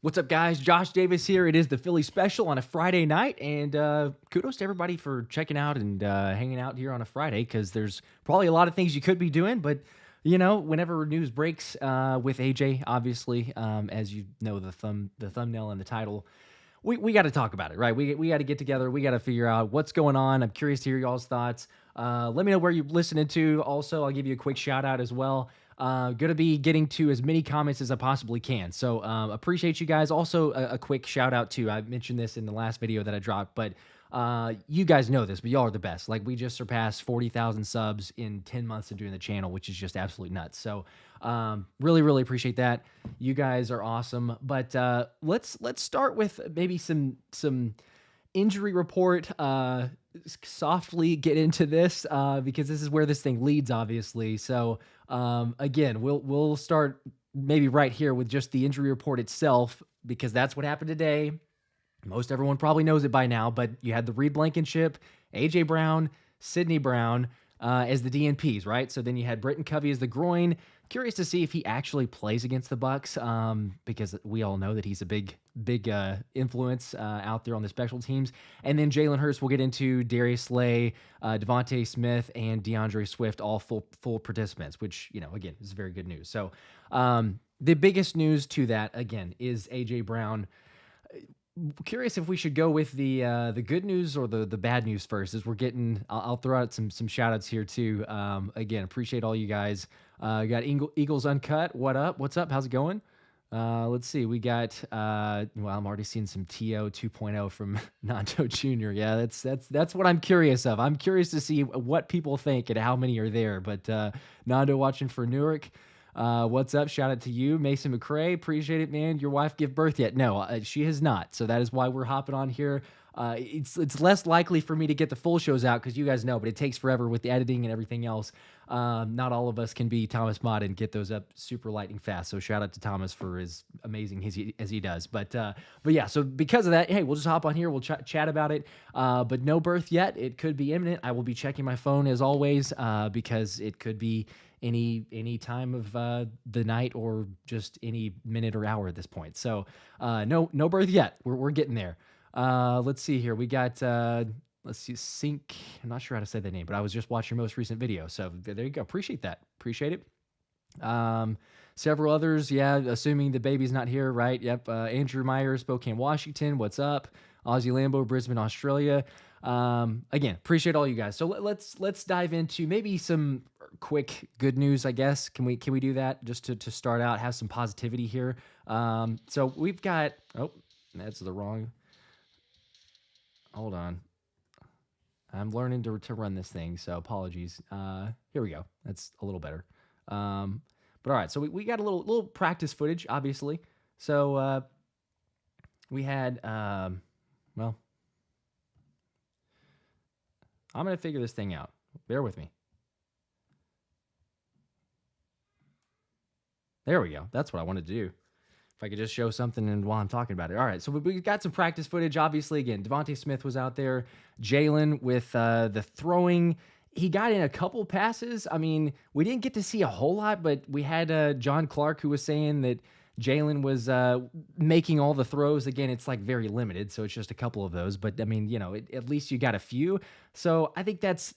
What's up, guys? Josh Davis here. It is the Philly special on a Friday night, and kudos to everybody for checking out and hanging out here on a Friday because there's probably a lot of things you could be doing, but whenever news breaks with AJ, obviously, as you know, the thumbnail and the title, we got to talk about it, right? We got to get together. We got to figure out what's going on. I'm curious to hear y'all's thoughts. Let me know where you're listening to. Also, I'll give you a quick shout out as well. Going to be getting to as many comments as I possibly can. So appreciate you guys. Also, a quick shout out to, I mentioned this in the last video that I dropped, but you guys know this, but y'all are the best. Like, we just surpassed 40,000 subs in 10 months of doing the channel, which is just absolutely nuts. So really, really appreciate that. You guys are awesome. But let's start with maybe some injury report. Softly get into this because this is where this thing leads, obviously. So again, we'll start maybe right here with just the injury report itself, because that's what happened today. Most everyone probably knows it by now, but you had the Reed Blankenship, AJ Brown, Sidney Brown as the DNPs, right? So then you had Britton Covey as the groin. Curious to see if he actually plays against the Bucks, because we all know that he's a big influence out there on the special teams. And then Jalen Hurts, we'll get into Darius Slay, Devontae Smith, and DeAndre Swift, all full participants, which, again, is very good news. So the biggest news to that, again, is AJ Brown. Curious if we should go with the good news or the bad news first, as we're getting. I'll throw out some shout outs here too. Again, appreciate all you guys. Got Eagles Uncut. What up? What's up? How's it going? Let's see. We got well, I'm already seeing some TO 2.0 from Nanto Jr. Yeah, that's what I'm curious of. I'm curious to see what people think and how many are there. But Nando watching for Newark. What's up? Shout out to you, Mason McCrae. Appreciate it, man. Your wife give birth yet? No, she has not. So that is why we're hopping on here. It's less likely for me to get the full shows out because you guys know, but it takes forever with the editing and everything else. Not all of us can be Thomas Mott and get those up super lightning fast. So shout out to Thomas for as amazing as he does. But yeah, so because of that, hey, we'll just hop on here. We'll chat about it. But no birth yet. It could be imminent. I will be checking my phone as always, because it could be any time of the night or just any minute or hour at this point. So no birth yet. We're getting there. Let's see here. We got let's see, Sync. I'm not sure how to say that name, but I was just watching your most recent video. So there you go. Appreciate that. Appreciate it. Several others. Yeah. Assuming the baby's not here. Right. Yep. Andrew Meyer, Spokane, Washington. What's up? Ozzy Lambo, Brisbane, Australia. Again, appreciate all you guys. So let's dive into maybe some quick good news, I guess. Can we do that just to start out, have some positivity here? So we've got, oh, that's the wrong, hold on. I'm learning to run this thing, so apologies. Here we go. That's a little better. But all right, so we got a little practice footage, obviously. So we had, well, I'm going to figure this thing out. Bear with me. There we go. That's what I wanted to do. If I could just show something and while I'm talking about it. All right, so we got some practice footage. Obviously, again, Devontae Smith was out there. Jalen with the throwing. He got in a couple passes. I mean, we didn't get to see a whole lot, but we had John Clark who was saying that Jalen was making all the throws. Again, it's like very limited, so it's just a couple of those. But I mean, at least you got a few. So I think that's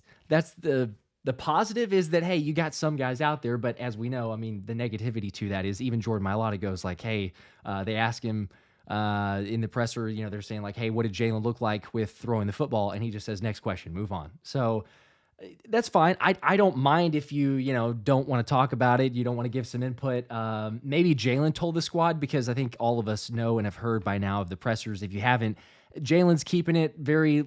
the positive is that, hey, you got some guys out there. But as we know, I mean, the negativity to that is even Jordan Mailata goes like, hey, they ask him in the presser, they're saying like, hey, what did Jalen look like with throwing the football? And he just says, next question, move on. So that's fine. I don't mind if you don't want to talk about it. You don't want to give some input. Maybe Jalen told the squad, because I think all of us know and have heard by now of the pressers. If you haven't, Jalen's keeping it very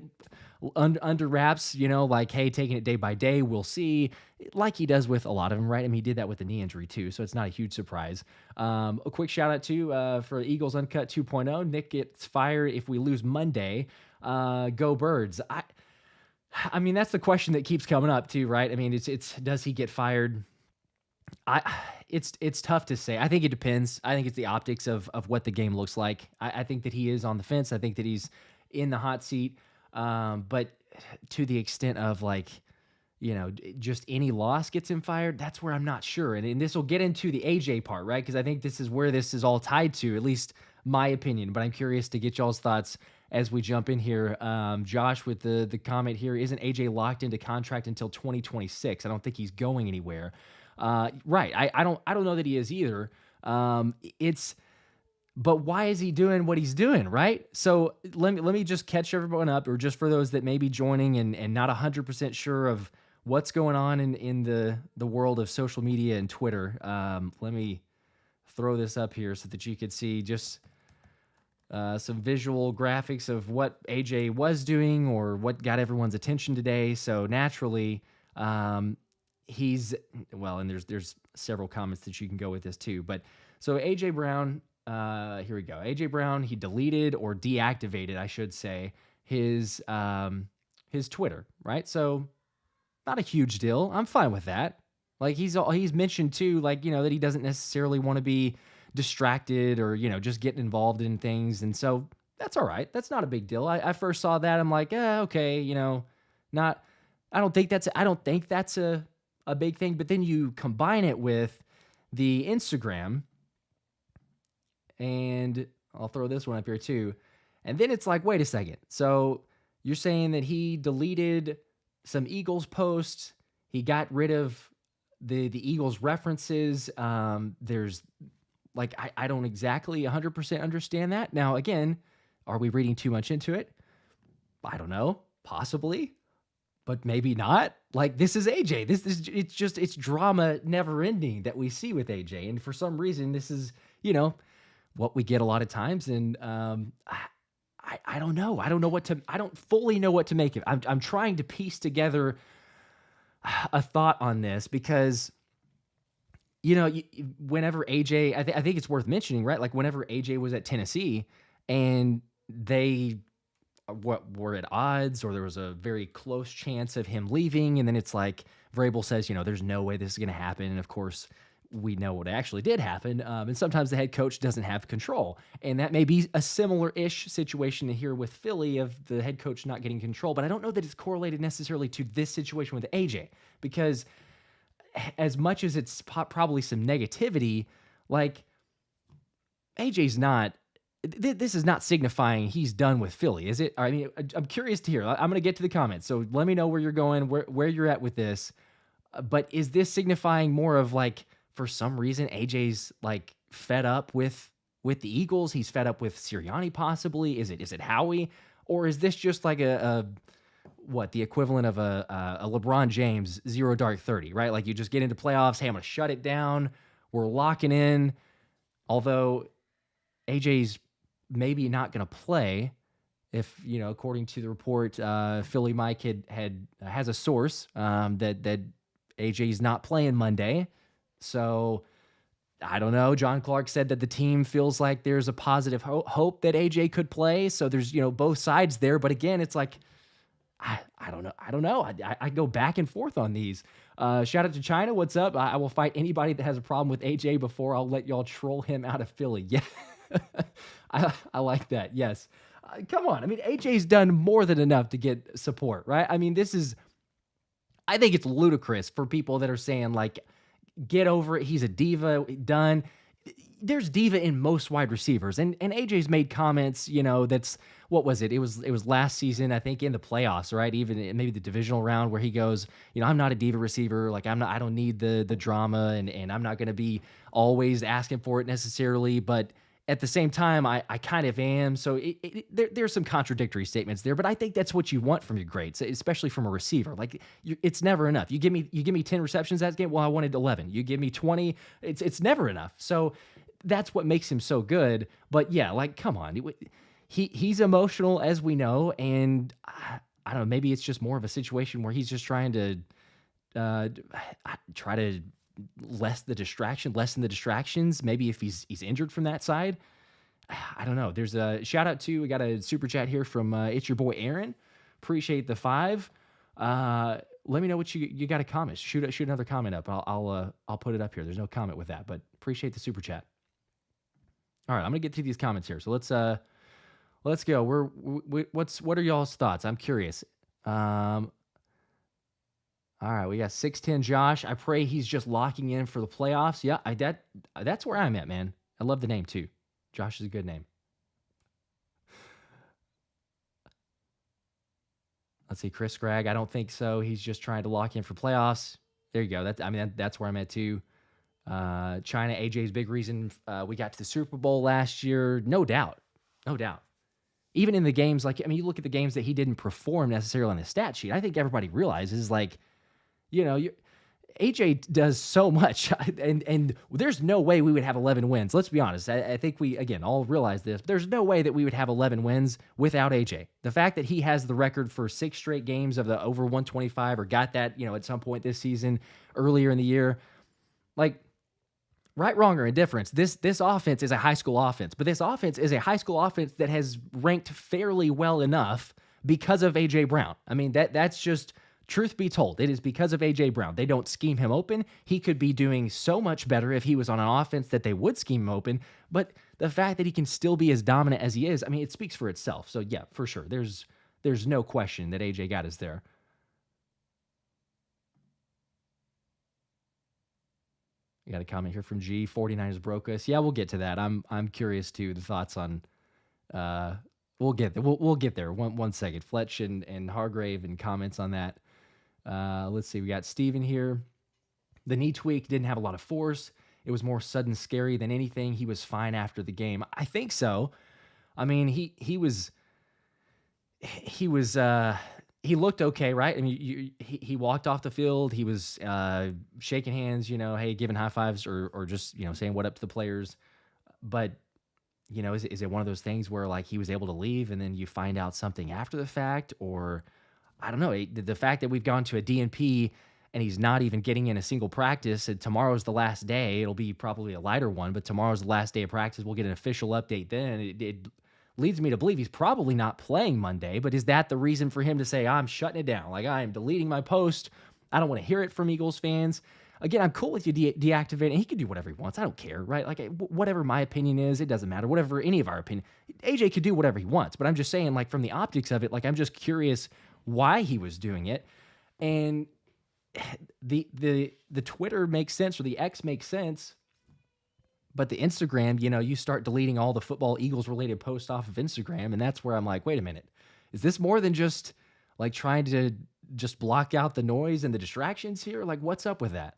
under wraps, like, hey, taking it day by day. We'll see, like he does with a lot of them, right? I mean, he did that with the knee injury too, so it's not a huge surprise. A quick shout out to for Eagles Uncut 2.0. Nick gets fired if we lose Monday. Go Birds. I mean, that's the question that keeps coming up too, right? I mean, it's does he get fired? It's tough to say. I think it depends. I think it's the optics of what the game looks like. I think that he is on the fence. I think that he's in the hot seat. But to the extent of like, just any loss gets him fired, that's where I'm not sure. And this will get into the AJ part, right? Because I think this is where this is all tied to, at least my opinion, but I'm curious to get y'all's thoughts as we jump in here. Josh with the comment here, isn't AJ locked into contract until 2026? I don't think he's going anywhere. Right. I don't know that he is either. It's but why is he doing what he's doing, right? So let me just catch everyone up, or just for those that may be joining and not 100% sure of what's going on in the world of social media and Twitter. Let me throw this up here so that you could see just some visual graphics of what AJ was doing or what got everyone's attention today. So naturally, he's well, and there's several comments that you can go with this too. But so AJ Brown, here we go. AJ Brown, he deleted or deactivated, I should say, his Twitter, right? So not a huge deal. I'm fine with that. Like he's mentioned too, like, that he doesn't necessarily want to be distracted or, just getting involved in things. And so that's all right. That's not a big deal. I first saw that. I'm like, okay, not, I don't think that's a big thing. But then you combine it with the Instagram, and I'll throw this one up here too. And then it's like, wait a second. So you're saying that he deleted some Eagles posts. He got rid of the Eagles references. There's like, I don't exactly 100% understand that. Now, again, are we reading too much into it? I don't know, possibly, but maybe not. Like, this is AJ. It's drama never ending that we see with AJ. And for some reason, this is, what we get a lot of times. And I don't know. I don't fully know what to make of it. I'm trying to piece together a thought on this because, whenever AJ, I think it's worth mentioning, right? Like whenever AJ was at Tennessee and they were at odds, or there was a very close chance of him leaving. And then it's like Vrabel says, there's no way this is going to happen. And of course, we know what actually did happen. And sometimes the head coach doesn't have control. And that may be a similar-ish situation here with Philly of the head coach not getting control. But I don't know that it's correlated necessarily to this situation with AJ, because as much as it's probably some negativity, like AJ's not, this is not signifying he's done with Philly, is it? I mean, I'm curious to hear. I'm going to get to the comments. So let me know where you're going, where you're at with this. But is this signifying more of like, for some reason, AJ's like fed up with the Eagles? He's fed up with Sirianni possibly. Is it Howie? Or is this just like the equivalent of a LeBron James 0 dark 30, right? Like you just get into playoffs. Hey, I'm going to shut it down. We're locking in. Although AJ's maybe not going to play, if, according to the report, Philly Mike has a source that AJ's not playing Monday. So I don't know. John Clark said that the team feels like there's a positive hope that AJ could play. So there's, both sides there. But again, it's like, I don't know. I don't know. I go back and forth on these. Shout out to China. What's up? I will fight anybody that has a problem with AJ before I'll let y'all troll him out of Philly. Yeah. I like that. Yes. Come on. I mean, AJ's done more than enough to get support, right? I mean, I think it's ludicrous for people that are saying like, get over it. He's a diva. Done. There's diva in most wide receivers, and AJ's made comments. That's what was it? It was last season, I think, in the playoffs, right? Even maybe the divisional round, where he goes, I'm not a diva receiver. Like I don't need the drama, and I'm not going to be always asking for it necessarily, but at the same time, I kind of am. So there's some contradictory statements there, but I think that's what you want from your grades, especially from a receiver. Like it's never enough. You give me 10 receptions that game. Well, I wanted 11. You give me 20. It's never enough. So that's what makes him so good. But yeah, like, come on. He's emotional, as we know. And I don't know, maybe it's just more of a situation where he's just trying to try to lessen the distractions. Maybe if he's injured from that side, I don't know. There's a shout out to, we got a super chat here from it's your boy Aaron. Appreciate the 5. Let me know what you got a comment. Shoot another comment up. I'll put it up here. There's no comment with that, but appreciate the super chat. All right, I'm gonna get to these comments here. So let's go. What are y'all's thoughts? I'm curious. All right, we got 6'10" Josh. I pray he's just locking in for the playoffs. Yeah, that's where I'm at, man. I love the name too. Josh is a good name. Let's see, Chris Gregg. I don't think so. He's just trying to lock in for playoffs. There you go. That's where I'm at too. China, AJ's big reason we got to the Super Bowl last year. No doubt. No doubt. Even in the games, you look at the games that he didn't perform necessarily on the stat sheet. I think everybody realizes, AJ does so much, and there's no way we would have 11 wins. Let's be honest. I think we, again, all realize this. There's no way that we would have 11 wins without AJ. The fact that he has the record for 6 straight games of the over 125 or got that, at some point this season, earlier in the year, right, wrong, or indifference, this offense is a high school offense. But this offense is a high school offense that has ranked fairly well enough because of A.J. Brown. I mean, that's just, truth be told, it is because of A.J. Brown. They don't scheme him open. He could be doing so much better if he was on an offense that they would scheme him open. But the fact that he can still be as dominant as he is, it speaks for itself. So, yeah, for sure. There's no question that A.J. got us there. We got a comment here from G. 49ers broke us. Yeah, we'll get to that. I'm curious too. The thoughts on we'll get there. We'll get there. One second. Fletch and Hargrave and comments on that. Let's see. We got Steven here. The knee tweak didn't have a lot of force. It was more sudden scary than anything. He was fine after the game. I think so. He he looked okay, right? He walked off the field. He was shaking hands, hey, giving high fives or just, saying what up to the players. But, is it one of those things where he was able to leave and then you find out something after the fact? Or I don't know. The fact that we've gone to a DNP and he's not even getting in a single practice, and tomorrow's the last day. It'll be probably a lighter one, but tomorrow's the last day of practice. We'll get an official update then. It leads me to believe he's probably not playing Monday, but is that the reason for him to say, I'm shutting it down? I am deleting my post. I don't want to hear it from Eagles fans. Again, I'm cool with you deactivating. He can do whatever he wants. I don't care, right? Whatever my opinion is, it doesn't matter. Whatever any of our opinion. AJ could do whatever he wants, but I'm just saying, from the optics of it, I'm just curious why he was doing it. And the Twitter makes sense, or the X makes sense. But the Instagram, you start deleting all the football Eagles related posts off of Instagram. And that's where I'm like, wait a minute, is this more than just trying to just block out the noise and the distractions here? What's up with that?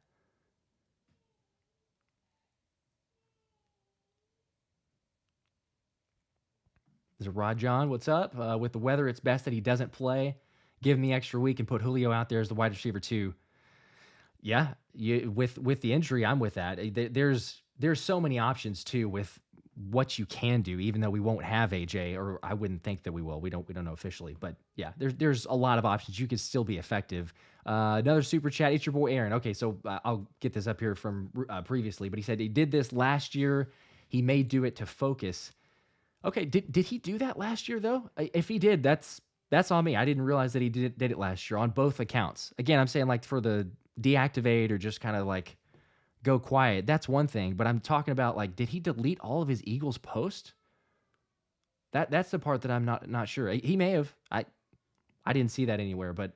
There's a Rod John. What's up? With the weather, it's best that he doesn't play. Give him the extra week and put Julio out there as the wide receiver too. Yeah, with the injury, I'm with that. There's so many options too with what you can do, even though we won't have AJ, or I wouldn't think that we will. We don't know officially, but yeah, there's a lot of options. You can still be effective. Another super chat. It's your boy Aaron. Okay, so I'll get this up here from previously, but he said he did this last year. He may do it to focus. Okay, did he do that last year though? If he did, that's on me. I didn't realize that he did it last year on both accounts. Again, I'm saying for the deactivate or just kind of go quiet, that's one thing, but I'm talking about did he delete all of his Eagles posts? That's the part that I'm not sure. He may have. I didn't see that anywhere, but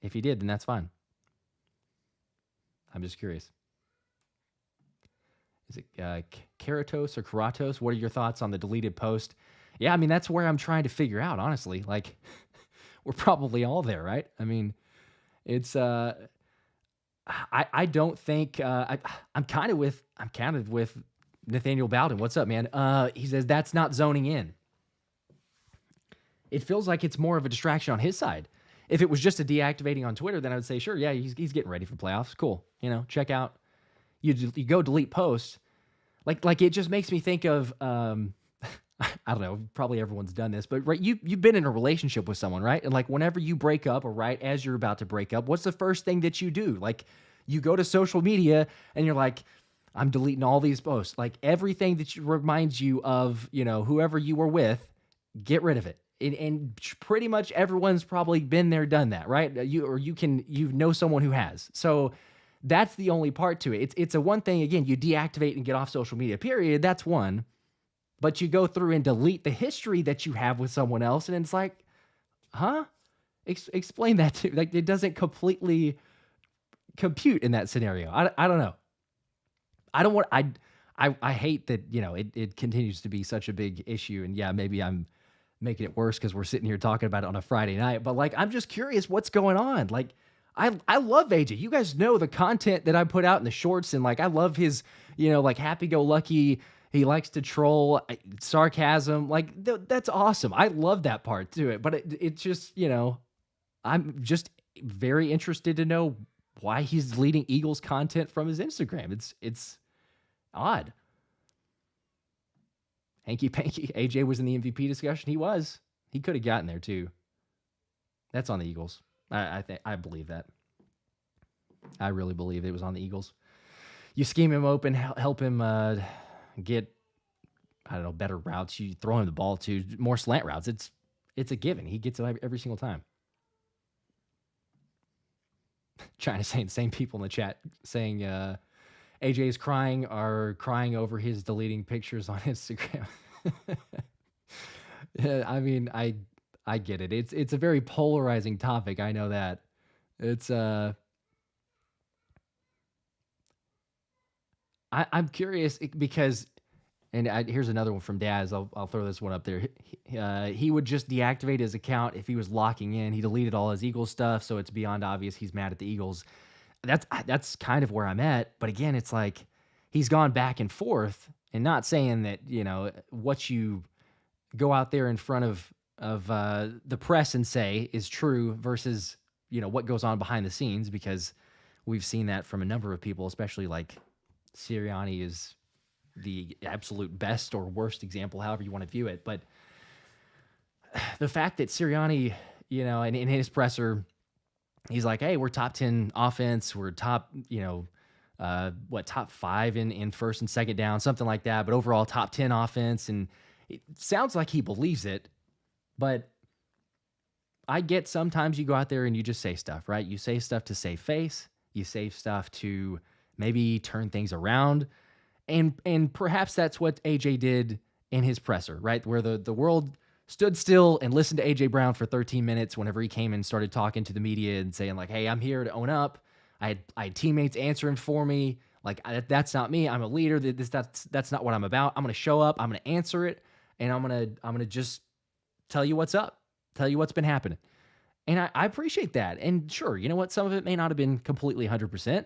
if he did, then that's fine. I'm just curious. Is it Keratos or Keratos? What are your thoughts on the deleted post? Yeah, that's where I'm trying to figure out, honestly. We're probably all there, right? It's I don't think I'm kind of with Nathaniel Bowden. What's up, man? He says that's not zoning in. It feels like it's more of a distraction on his side. If it was just a deactivating on Twitter, then I would say, sure, yeah, he's getting ready for playoffs. Cool. Check out. You go delete posts. It just makes me think of I don't know, probably everyone's done this, but right, you've been in a relationship with someone, right? And whenever you break up, or right as you're about to break up, what's the first thing that you do? You go to social media and you're like, I'm deleting all these posts. Everything that reminds you of, whoever you were with, get rid of it. And pretty much everyone's probably been there, done that, right? You know someone who has. So that's the only part to it. It's a one thing, again, you deactivate and get off social media, period. That's one. But you go through and delete the history that you have with someone else, and it's like, huh? Explain that to me. It doesn't completely compute in that scenario. I don't know. I I hate that, it continues to be such a big issue. And yeah, maybe I'm making it worse because we're sitting here talking about it on a Friday night. But like, I'm just curious what's going on. Like, I love AJ. You guys know the content that I put out in the shorts, and like I love his, like happy go lucky. He likes to troll, sarcasm. Like that's awesome. I love that part to it. But it just, I'm just very interested to know why he's deleting Eagles content from his Instagram. It's odd. Hanky Panky, AJ was in the MVP discussion. He was. He could have gotten there too. That's on the Eagles. I believe that. I really believe it was on the Eagles. You scheme him open, help him get, I don't know, better routes. You throw him the ball to more slant routes. It's a given. He gets it every single time. Trying to say the same people in the chat saying AJ is crying over his deleting pictures on Instagram. Yeah, I mean, I get it. It's a very polarizing topic. I know that. It's I'm curious because, and here's another one from Daz. I'll throw this one up there. He would just deactivate his account if he was locking in. He deleted all his Eagles stuff, so it's beyond obvious he's mad at the Eagles. That's kind of where I'm at. But again, it's like he's gone back and forth, and not saying that what you go out there in front of the press and say is true versus what goes on behind the scenes, because we've seen that from a number of people, especially like Sirianni is the absolute best or worst example, however you want to view it. But the fact that Sirianni, and in his presser, he's like, hey, we're top 10 offense. We're top, top 5 in first and second down, something like that. But overall top 10 offense. And it sounds like he believes it, but I get sometimes you go out there and you just say stuff, right? You say stuff to save face. You say stuff to maybe turn things around. And perhaps that's what AJ did in his presser, right? Where the world stood still and listened to AJ Brown for 13 minutes whenever he came and started talking to the media and saying like, hey, I'm here to own up. I had teammates answering for me. Like, that's not me. I'm a leader. That's not what I'm about. I'm going to show up. I'm going to answer it. And I'm going to just tell you what's up, tell you what's been happening. And I appreciate that. And sure, you know what? Some of it may not have been completely 100%.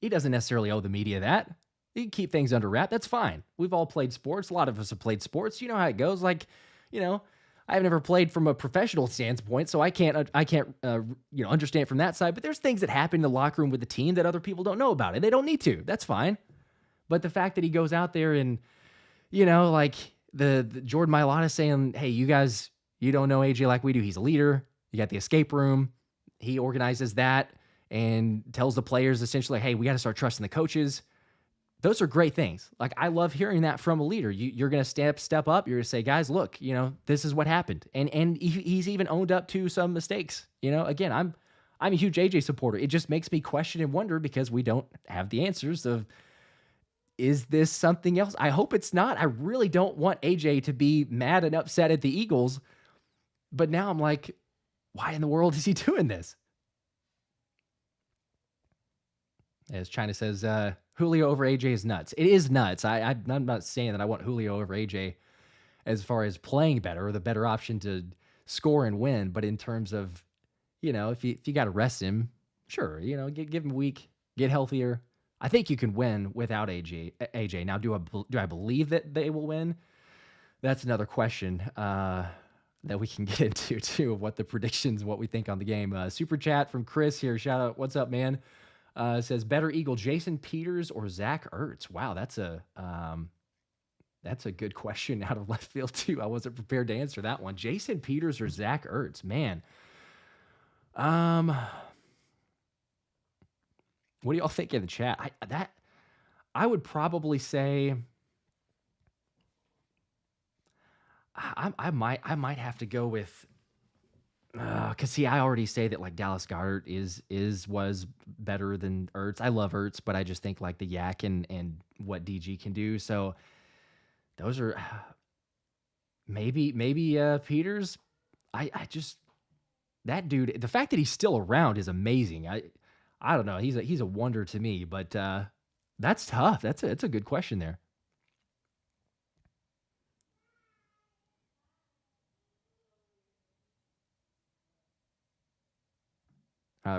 He doesn't necessarily owe the media that. He can keep things under wrap. That's fine. We've all played sports. A lot of us have played sports. You know how it goes. Like, I've never played from a professional standpoint, so I can't understand it from that side. But there's things that happen in the locker room with the team that other people don't know about, and they don't need to. That's fine. But the fact that he goes out there and, like the Jordan Mailata saying, hey, you guys, you don't know AJ like we do. He's a leader. You got the escape room. He organizes that and tells the players essentially, hey, we got to start trusting the coaches. Those are great things. Like, I love hearing that from a leader. You're going to step up. You're going to say, guys, look, this is what happened. And he's even owned up to some mistakes. Again, I'm a huge AJ supporter. It just makes me question and wonder because we don't have the answers of, is this something else? I hope it's not. I really don't want AJ to be mad and upset at the Eagles. But now I'm like, why in the world is he doing this? As China says, Julio over AJ is nuts. It is nuts. I'm not saying that I want Julio over AJ as far as playing better or the better option to score and win. But in terms of, if you got to rest him, sure, give him a week, get healthier. I think you can win without AJ. Now, do I believe that they will win? That's another question that we can get into too, of what the predictions, what we think on the game. Super chat from Chris here. Shout out, what's up, man? Says better Eagle, Jason Peters or Zach Ertz? Wow, that's a good question out of left field too. I wasn't prepared to answer that one. Jason Peters or Zach Ertz? Man, what do y'all think in the chat? I would probably say I might have to go with. Cause see, I already say that like Dallas Goedert was better than Ertz. I love Ertz, but I just think like the yak and what DG can do. So those are maybe Peters. I just, that dude, the fact that he's still around is amazing. I don't know. He's a wonder to me, but That's tough. That's a good question there.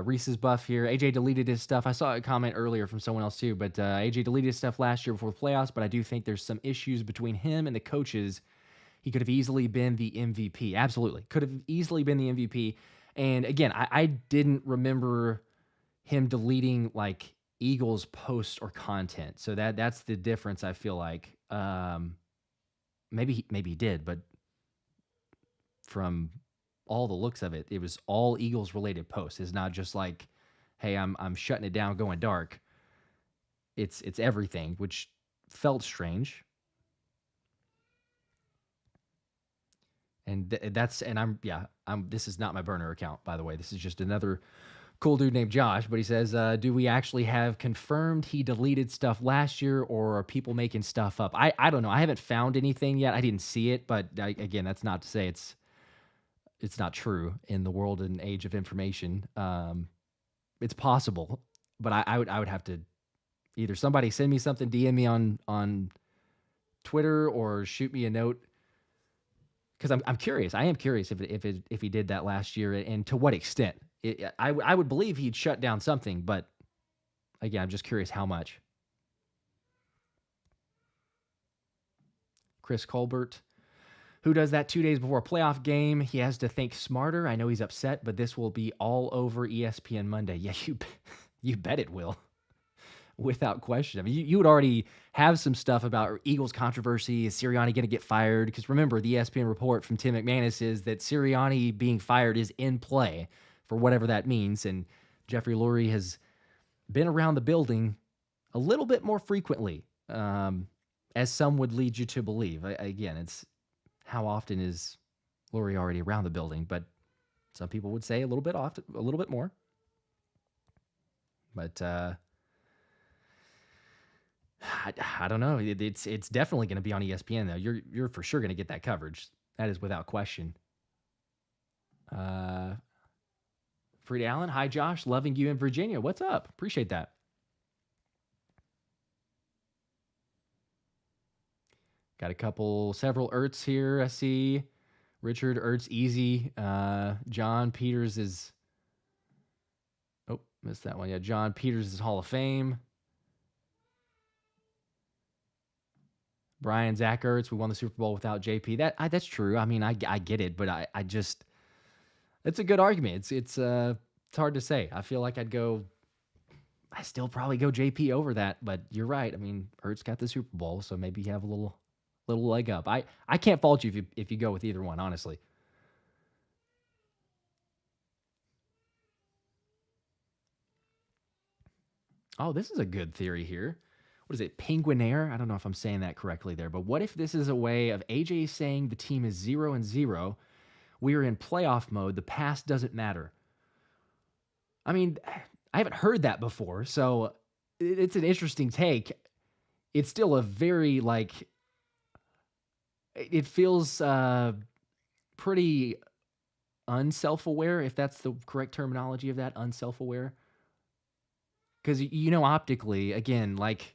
Reese's buff here. AJ deleted his stuff. I saw a comment earlier from someone else too, but AJ deleted his stuff last year before the playoffs. But I do think there's some issues between him and the coaches. He could have easily been the MVP. Absolutely, could have easily been the MVP. And again, I didn't remember him deleting like Eagles posts or content. So that's the difference. I feel like maybe he did, but from all the looks of it, it was all Eagles related posts. It's not just like, hey, I'm shutting it down, going dark. It's everything, which felt strange. And that's and I'm yeah I'm this is not my burner account, by the way. This is just another cool dude named Josh. But he says, do we actually have confirmed he deleted stuff last year, or are people making stuff up? I don't know. I haven't found anything yet. I didn't see it, but again, that's not to say it's not true in the world and age of information. It's possible, but I would have to either somebody send me something, DM me on Twitter, or shoot me a note, because I'm curious. I am curious if he did that last year, and to what extent. I would believe he'd shut down something, but again, I'm just curious how much. Chris Colbert, who does that 2 days before a playoff game? He has to think smarter. I know he's upset, but this will be all over ESPN Monday. Yeah, you bet it will. Without question. I mean, you would already have some stuff about Eagles controversy. Is Sirianni going to get fired? Because remember, the ESPN report from Tim McManus is that Sirianni being fired is in play for whatever that means. And Jeffrey Lurie has been around the building a little bit more frequently, as some would lead you to believe. Again, it's how often is Lurie already around the building? But some people would say a little bit often, a little bit more. But I don't know. It's definitely going to be on ESPN though. You're for sure going to get that coverage. That is without question. Freed Allen, hi Josh, loving you in Virginia. What's up? Appreciate that. Got several Ertz here. I see Richard Ertz easy. John Peters is. Oh, missed that one. Yeah, John Peters is Hall of Fame. Brian Zach Ertz, we won the Super Bowl without JP. That's true. I mean, I get it, but I just it's a good argument. It's hard to say. I feel like I still probably go JP over that, but you're right. I mean, Ertz got the Super Bowl, so maybe you have a little leg up. I can't fault you if you go with either one, honestly. Oh, this is a good theory here. What is it, Penguinaire? I don't know if I'm saying that correctly there, but what if this is a way of AJ saying the team is 0-0? We are in playoff mode. The past doesn't matter. I mean, I haven't heard that before, so it's an interesting take. It's still a very, it feels pretty unself-aware, if that's the correct terminology of that, unself-aware. Because, optically, again, like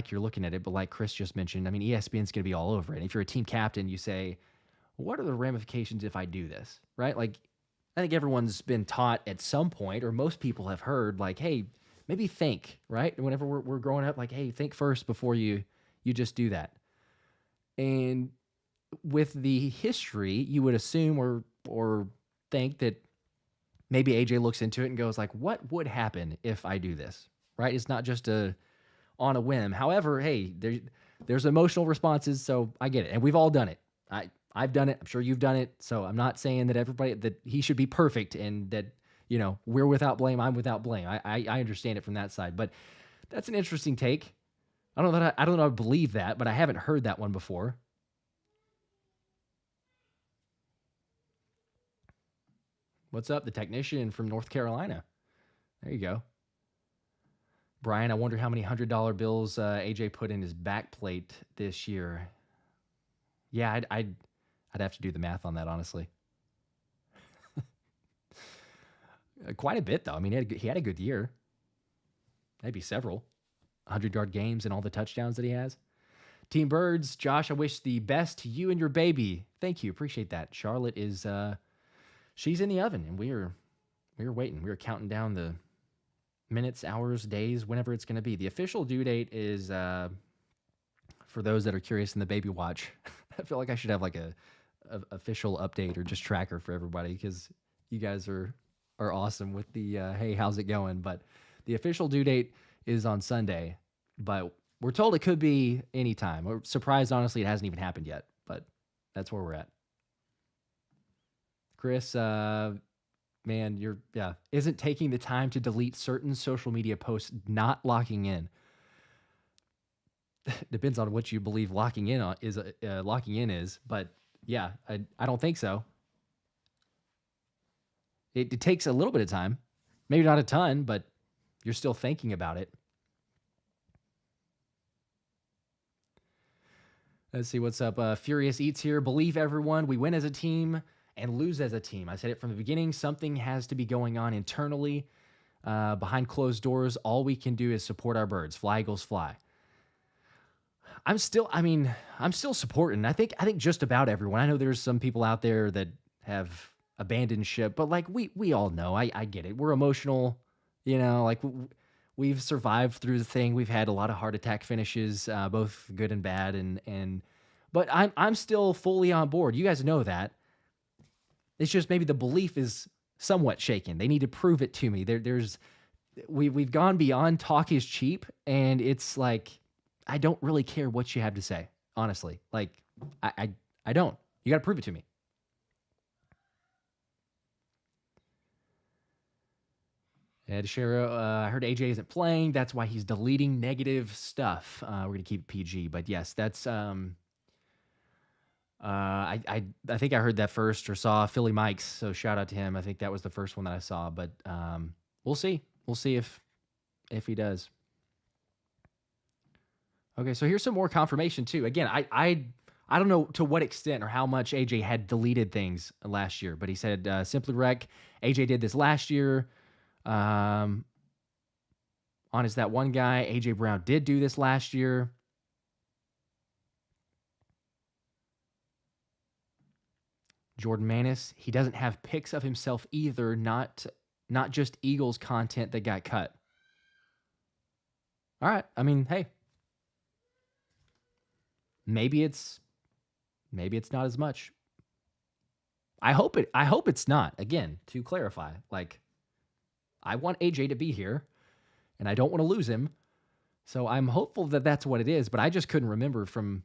you're looking at it, but like Chris just mentioned, I mean, ESPN's going to be all over it. If you're a team captain, you say, what are the ramifications if I do this, right? Like, I think everyone's been taught at some point, or most people have heard, like, hey, maybe think, right? Whenever we're growing up, like, hey, think first before you just do that. And with the history, you would assume or think that maybe AJ looks into it and goes like, what would happen if I do this, right? It's not just on a whim. However, hey, there's emotional responses, so I get it. And we've all done it. I've done it. I'm sure you've done it. So I'm not saying that he should be perfect and that, we're without blame. I'm without blame. I understand it from that side, but that's an interesting take. I don't know I believe that, but I haven't heard that one before. What's up? The technician from North Carolina. There you go. Brian, I wonder how many $100 bills AJ put in his back plate this year. Yeah, I'd have to do the math on that, honestly. Quite a bit, though. I mean, he had a good year. maybe several 100-yard games and all the touchdowns that he has. Team Birds, Josh, I wish the best to you and your baby. Thank you. Appreciate that. Charlotte is she's in the oven, and we're waiting. We're counting down the minutes, hours, days, whenever it's going to be. The official due date is for those that are curious in the baby watch. I feel like I should have like a official update or just tracker for everybody, because you guys are awesome with the hey, how's it going? But the official due date is on Sunday, but we're told it could be anytime. We're surprised, honestly, it hasn't even happened yet, but that's where we're at. Chris, man, isn't taking the time to delete certain social media posts not locking in. Depends on what you believe locking in is, but yeah, I don't think so. It takes a little bit of time, maybe not a ton, but you're still thinking about it. Let's see what's up. Furious Eats here. Believe everyone. We win as a team and lose as a team. I said it from the beginning. Something has to be going on internally, behind closed doors. All we can do is support our birds. Fly, Eagles, fly. I'm still supporting. I think just about everyone. I know there's some people out there that have abandoned ship, but like we all know. I get it. We're emotional. Like we've survived through the thing. We've had a lot of heart attack finishes, both good and bad, but I'm still fully on board. You guys know that. It's just maybe the belief is somewhat shaken. They need to prove it to me. We've gone beyond talk is cheap, and it's like I don't really care what you have to say, honestly. Like I don't. You got to prove it to me. Ed Shero, I heard AJ isn't playing. That's why he's deleting negative stuff. We're gonna keep it PG, but yes, that's. I think I heard that first or saw Philly Mike's, so shout out to him. I think that was the first one that I saw, but we'll see. We'll see if he does. Okay, so here's some more confirmation too. Again, I don't know to what extent or how much AJ had deleted things last year, but he said Simply Rec, AJ did this last year. On is that one guy. AJ Brown did do this last year. Jordan Manis, he doesn't have pics of himself either, not just Eagles content that got cut. All right. I mean, hey. Maybe it's not as much. I hope it's not. Again, to clarify, like I want AJ to be here and I don't want to lose him. So I'm hopeful that that's what it is, but I just couldn't remember from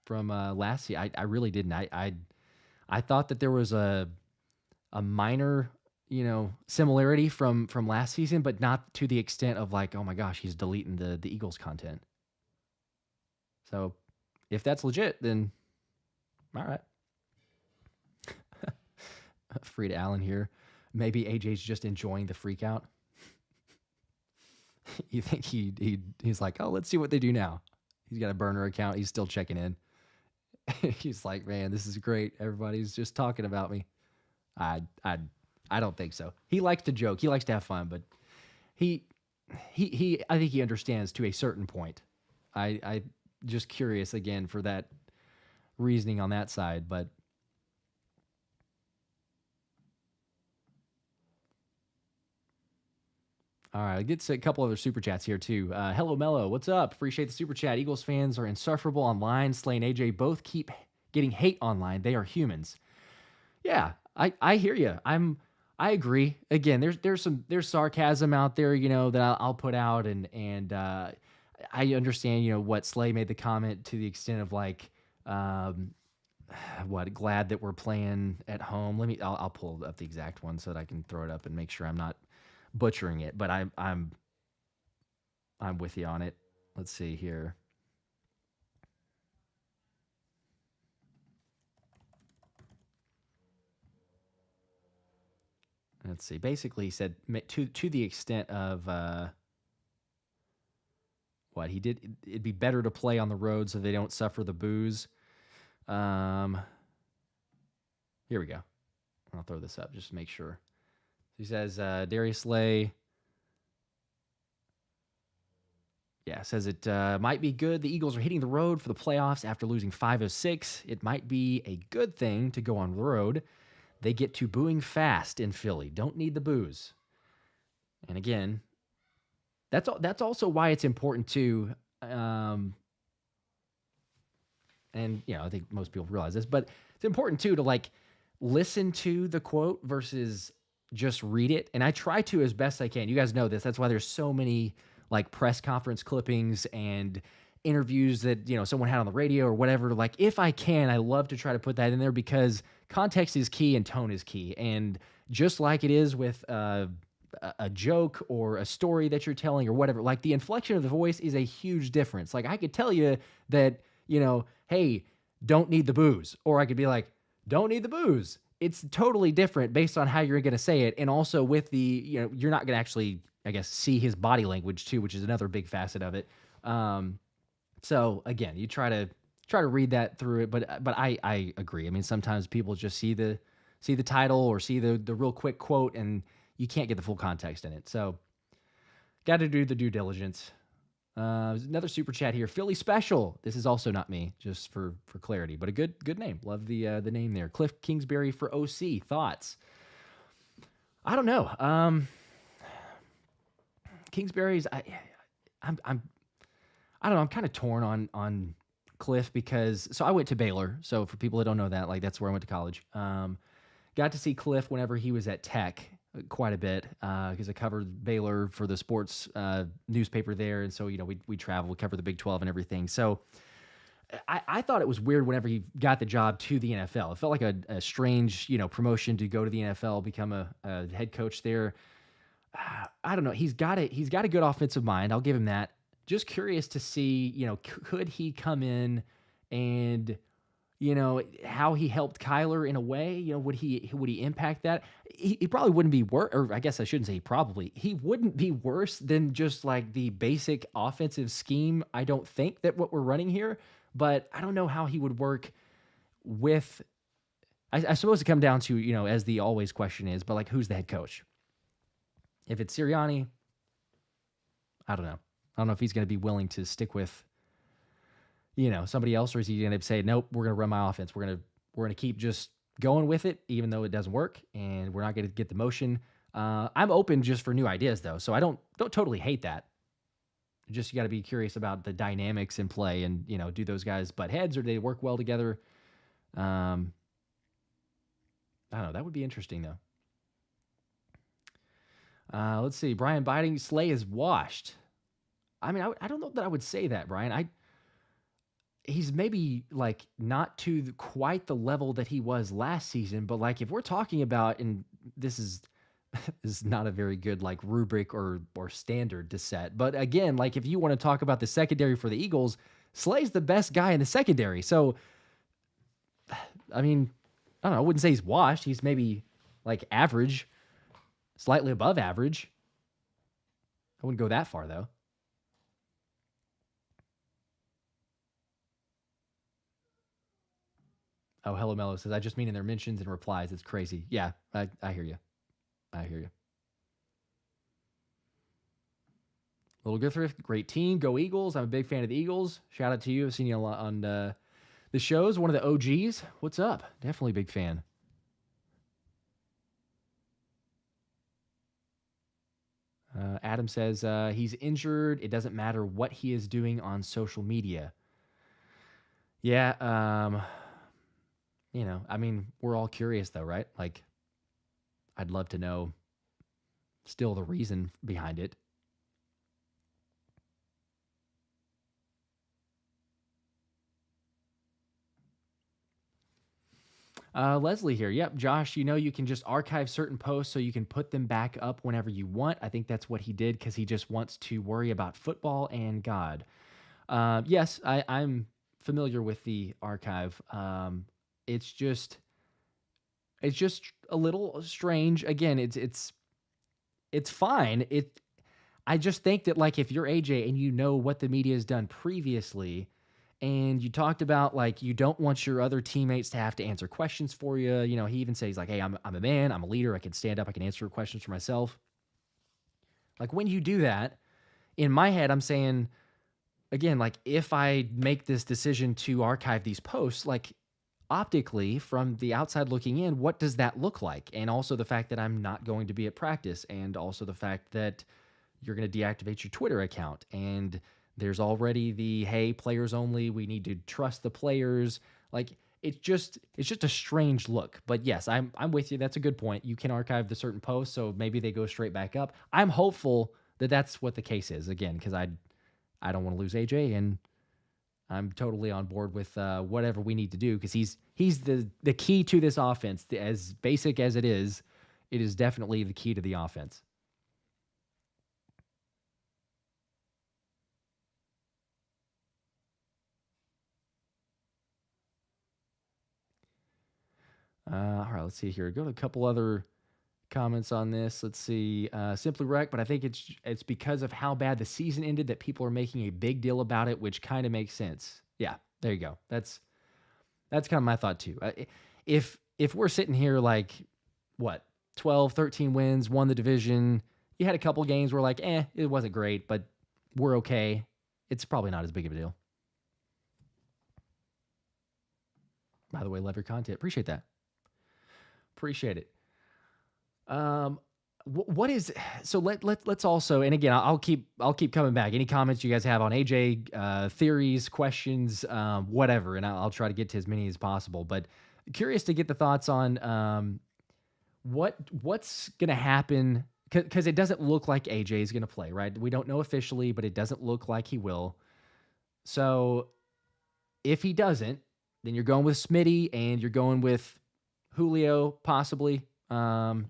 last year. I really didn't. I thought that there was a minor, similarity from last season, but not to the extent of like, oh my gosh, he's deleting the Eagles content. So if that's legit, then all right. Frida Allen here. Maybe AJ's just enjoying the freak out. You think he's like, oh, let's see what they do now. He's got a burner account. He's still checking in. He's like, man, this is great. Everybody's just talking about me. I don't think so. He likes to joke. He likes to have fun, but he I think he understands to a certain point. I just curious again for that reasoning on that side, but all right, get to a couple other super chats here too. Hello Mello, what's up? Appreciate the super chat. Eagles fans are insufferable online. Slay and AJ both keep getting hate online. They are humans. Yeah, I hear you. I agree. Again, there's sarcasm out there, that I'll put out, and I understand, what Slay made the comment to the extent of like, glad that we're playing at home. I'll pull up the exact one so that I can throw it up and make sure I'm not butchering it, but I'm with you on it. Let's see here. Let's see. Basically, he said to the extent of what he did. It'd be better to play on the road so they don't suffer the boos. Here we go. I'll throw this up just to make sure. He says, Darius Slay, Yeah, says it might be good. The Eagles are hitting the road for the playoffs after losing 5 of 6. It might be a good thing to go on the road. They get to booing fast in Philly. Don't need the boos. And again, that's also why it's important to, and I think most people realize this, but it's important too to like listen to the quote versus just read it. And I try to as best I can. You guys know this. That's why there's so many like press conference clippings and interviews that someone had on the radio or whatever. Like if I can, I love to try to put that in there because context is key and tone is key. And just like it is with a joke or a story that you're telling or whatever, like the inflection of the voice is a huge difference. Like I could tell you that, hey, don't need the booze. Or I could be like, don't need the booze. It's totally different based on how you're going to say it. And also with the, you're not going to actually, I guess, see his body language too, which is another big facet of it. So again, you try to read that through it, but I agree. I mean, sometimes people just see the title or see the real quick quote and you can't get the full context in it. So got to do the due diligence. Another super chat here. Philly Special. This is also not me, just for clarity, but a good name. Love the name there. Cliff Kingsbury for OC. Thoughts? I don't know. Kingsbury's. I don't know. I'm kind of torn on Cliff because I went to Baylor. So for people that don't know that, like that's where I went to college. Got to see Cliff whenever he was at Tech quite a bit because I covered Baylor for the sports newspaper there, and so we traveled, cover the Big 12 and everything. So I thought it was weird whenever he got the job to the NFL. It felt like a strange promotion to go to the NFL, become a head coach there. I don't know. He's got a good offensive mind. I'll give him that. Just curious to see could he come in and how he helped Kyler in a way. Would he impact that? He probably wouldn't be worse, or I guess I shouldn't say he wouldn't be worse than just like the basic offensive scheme. I don't think that what we're running here, but I don't know how he would work with. I suppose it come down to as the always question is, but like who's the head coach? If it's Sirianni, I don't know. I don't know if he's going to be willing to stick with somebody else, or is he going to say, nope, we're going to run my offense. We're going to keep just going with it, even though it doesn't work, and we're not going to get the motion. I'm open just for new ideas, though, so I don't totally hate that. Just you got to be curious about the dynamics in play, and do those guys butt heads or do they work well together? I don't know. That would be interesting, though. Let's see. Brian Biding, Slay is washed. I mean, I don't know that I would say that, Brian. He's maybe like not to quite the level that he was last season, but like if we're talking about, and this is not a very good like rubric or standard to set, but again, like if you want to talk about the secondary for the Eagles, Slay's the best guy in the secondary. So, I mean, I don't know. I wouldn't say he's washed. He's maybe like average, slightly above average. I wouldn't go that far though. Oh, Hello Mello says, I just mean in their mentions and replies. It's crazy. Yeah, I hear you. I hear you. Little Guthrift, great team. Go Eagles. I'm a big fan of the Eagles. Shout out to you. I've seen you a lot on the shows. One of the OGs. What's up? Definitely a big fan. Adam says he's injured. It doesn't matter what he is doing on social media. Yeah, I mean, we're all curious though, right? Like, I'd love to know still the reason behind it. Leslie here. Yep, Josh, you can just archive certain posts so you can put them back up whenever you want. I think that's what he did because he just wants to worry about football and God. Yes, I'm familiar with the archive. It's just a little strange. Again, it's fine. I just think that like if you're AJ and what the media has done previously, and you talked about like you don't want your other teammates to have to answer questions for you. He even says like, "Hey, I'm a man. I'm a leader. I can stand up. I can answer questions for myself." Like when you do that, in my head, I'm saying, again, like if I make this decision to archive these posts, like optically from the outside looking in, what does that look like? And also the fact that I'm not going to be at practice, and also the fact that you're going to deactivate your Twitter account. And there's already the, hey, players only, we need to trust the players. Like it's just a strange look. But yes, I'm with you. That's a good point. You can archive the certain posts, so maybe they go straight back up. I'm hopeful that that's what the case is, again, because I don't want to lose AJ, and I'm totally on board with whatever we need to do, because he's the key to this offense. As basic as it is definitely the key to the offense. All right, let's see here. Go to a couple other comments on this. Let's see. Simply wreck, but I think it's because of how bad the season ended that people are making a big deal about it, which kind of makes sense. Yeah, there you go. That's kind of my thought too. If we're sitting here like what 12, 13 wins, won the division, you had a couple games where like, it wasn't great, but we're okay. It's probably not as big of a deal. By the way, love your content. Appreciate that. Appreciate it. What is so? Let's also, and again, I'll keep coming back. Any comments you guys have on AJ, theories, questions, whatever, and I'll try to get to as many as possible. But curious to get the thoughts on what's gonna happen, because it doesn't look like AJ is gonna play, right? We don't know officially, but it doesn't look like he will. So if he doesn't, then you're going with Smitty, and you're going with Julio, possibly. And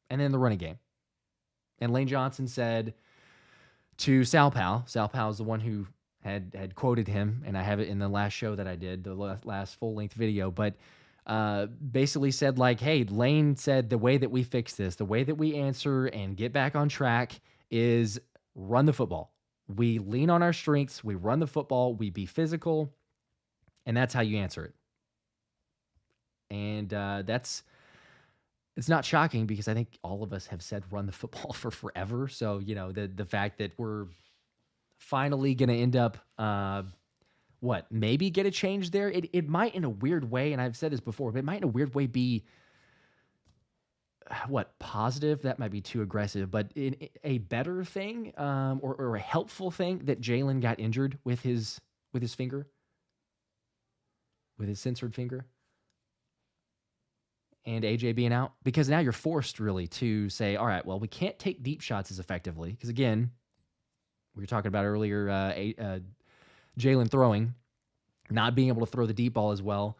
then the running game. And Lane Johnson said to Sal Pal is the one who had quoted him, and I have it in the last show that I did, the last full-length video, but basically said like, hey, Lane said the way that we fix this, the way that we answer and get back on track is run the football. We lean on our strengths, we run the football, we be physical, and that's how you answer it. And it's not shocking, because I think all of us have said run the football for forever. So, the fact that we're finally going to end up, maybe get a change there. It might in a weird way, and I've said this before, but it might in a weird way be, positive? That might be too aggressive, but in a better thing, or a helpful thing, that Jalen got injured with his finger, with his censored finger, and AJ being out, because now you're forced really to say, all right, well, we can't take deep shots as effectively, because again, we were talking about earlier, Jalen throwing, not being able to throw the deep ball as well,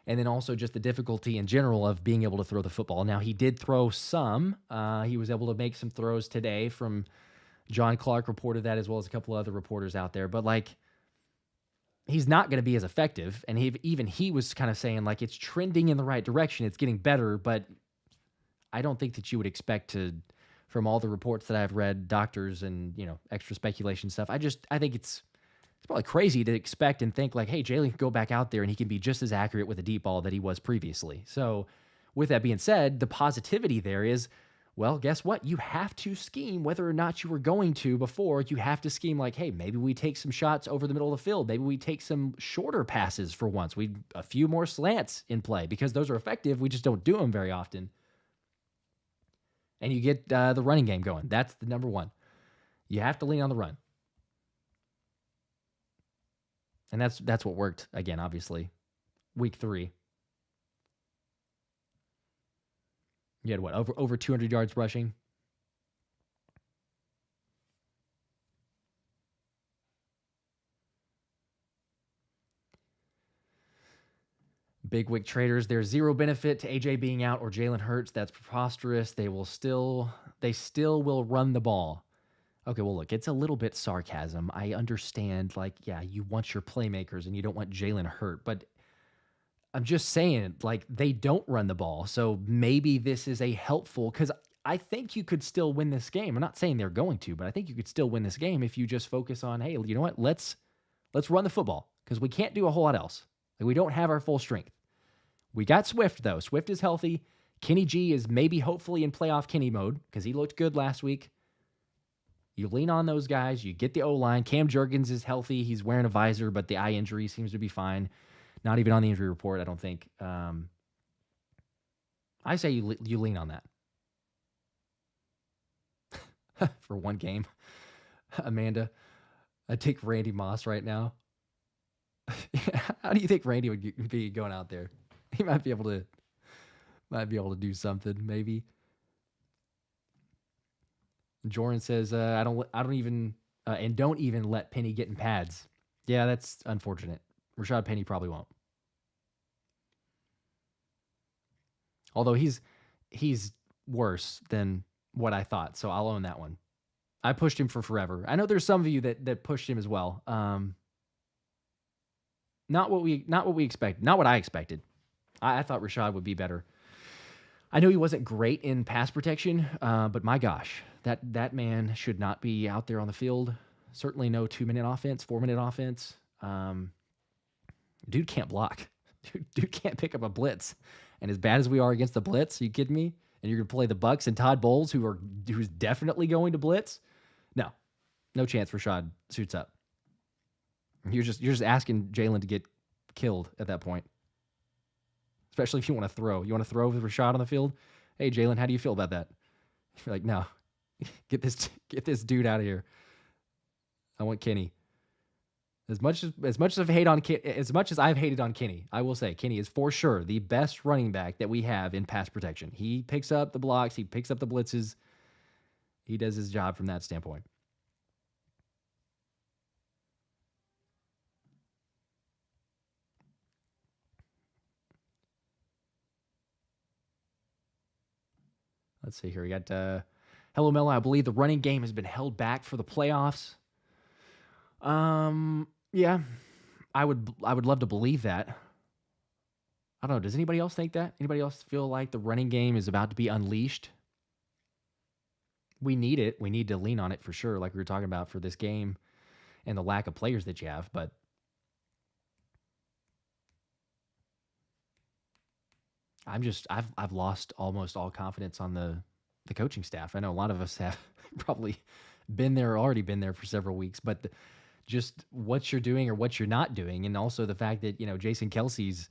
and then also just the difficulty in general of being able to throw the football. Now, he did throw some. He was able to make some throws today. From John Clark reported that, as well as a couple other reporters out there. But like, he's not going to be as effective. And even he was kind of saying like, it's trending in the right direction. It's getting better, but I don't think that you would expect to, from all the reports that I've read, doctors and, extra speculation stuff. I think it's probably crazy to expect and think like, hey, Jalen can go back out there and he can be just as accurate with a deep ball that he was previously. So with that being said, the positivity there is, well, guess what? You have to scheme whether or not you were going to before. You have to scheme like, hey, maybe we take some shots over the middle of the field. Maybe we take some shorter passes for once. A few more slants in play, because those are effective. We just don't do them very often. And you get the running game going. That's the number one. You have to lean on the run. And that's what worked, again, obviously. Week 3. You had what, over 200 yards rushing? Big Wig traders, there's zero benefit to AJ being out or Jalen Hurts. That's preposterous. They still will run the ball. Okay, well, look, it's a little bit sarcasm. I understand, like, yeah, you want your playmakers and you don't want Jalen hurt, but I'm just saying, like, they don't run the ball. So maybe this is a helpful, because I think you could still win this game. I'm not saying they're going to, but I think you could still win this game if you just focus on, hey, you know what? Let's run the football, because we can't do a whole lot else. Like, we don't have our full strength. We got Swift, though. Swift is healthy. Kenny G is maybe hopefully in playoff Kenny mode, because he looked good last week. You lean on those guys. You get the O-line. Cam Jurgens is healthy. He's wearing a visor, but the eye injury seems to be fine. Not even on the injury report, I don't think. I say you lean on that for one game. Amanda, I take Randy Moss right now. How do you think Randy would be going out there? He might be able to do something, maybe. Jordan says, I don't even let Penny get in pads. Yeah, that's unfortunate. Rashad Penny probably won't. Although he's worse than what I thought, so I'll own that one. I pushed him for forever. I know there's some of you that pushed him as well. Not what we expected. Not what I expected. I thought Rashad would be better. I know he wasn't great in pass protection, but my gosh, that man should not be out there on the field. Certainly no 2-minute offense, 4-minute offense. Dude can't block. Dude can't pick up a blitz. And as bad as we are against the blitz, are you kidding me? And you're gonna play the Bucks and Todd Bowles, who's definitely going to blitz? No chance Rashad suits up. You're just asking Jalen to get killed at that point. Especially if you want to throw. You want to throw with Rashad on the field? Hey, Jalen, how do you feel about that? You're like, no, get this dude out of here. I want Kenny. As much as I've hated on Kenny, I will say Kenny is for sure the best running back that we have in pass protection. He picks up the blocks. He picks up the blitzes. He does his job from that standpoint. Let's see here. We got Hello Mello. I believe the running game has been held back for the playoffs. Yeah, I would love to believe that. I don't know. Does anybody else think that? Anybody else feel like the running game is about to be unleashed? We need it. We need to lean on it for sure, like we were talking about for this game and the lack of players that you have. But I've lost almost all confidence on the coaching staff. I know a lot of us have probably already been there for several weeks, but just what you're doing or what you're not doing, and also the fact that Jason Kelce's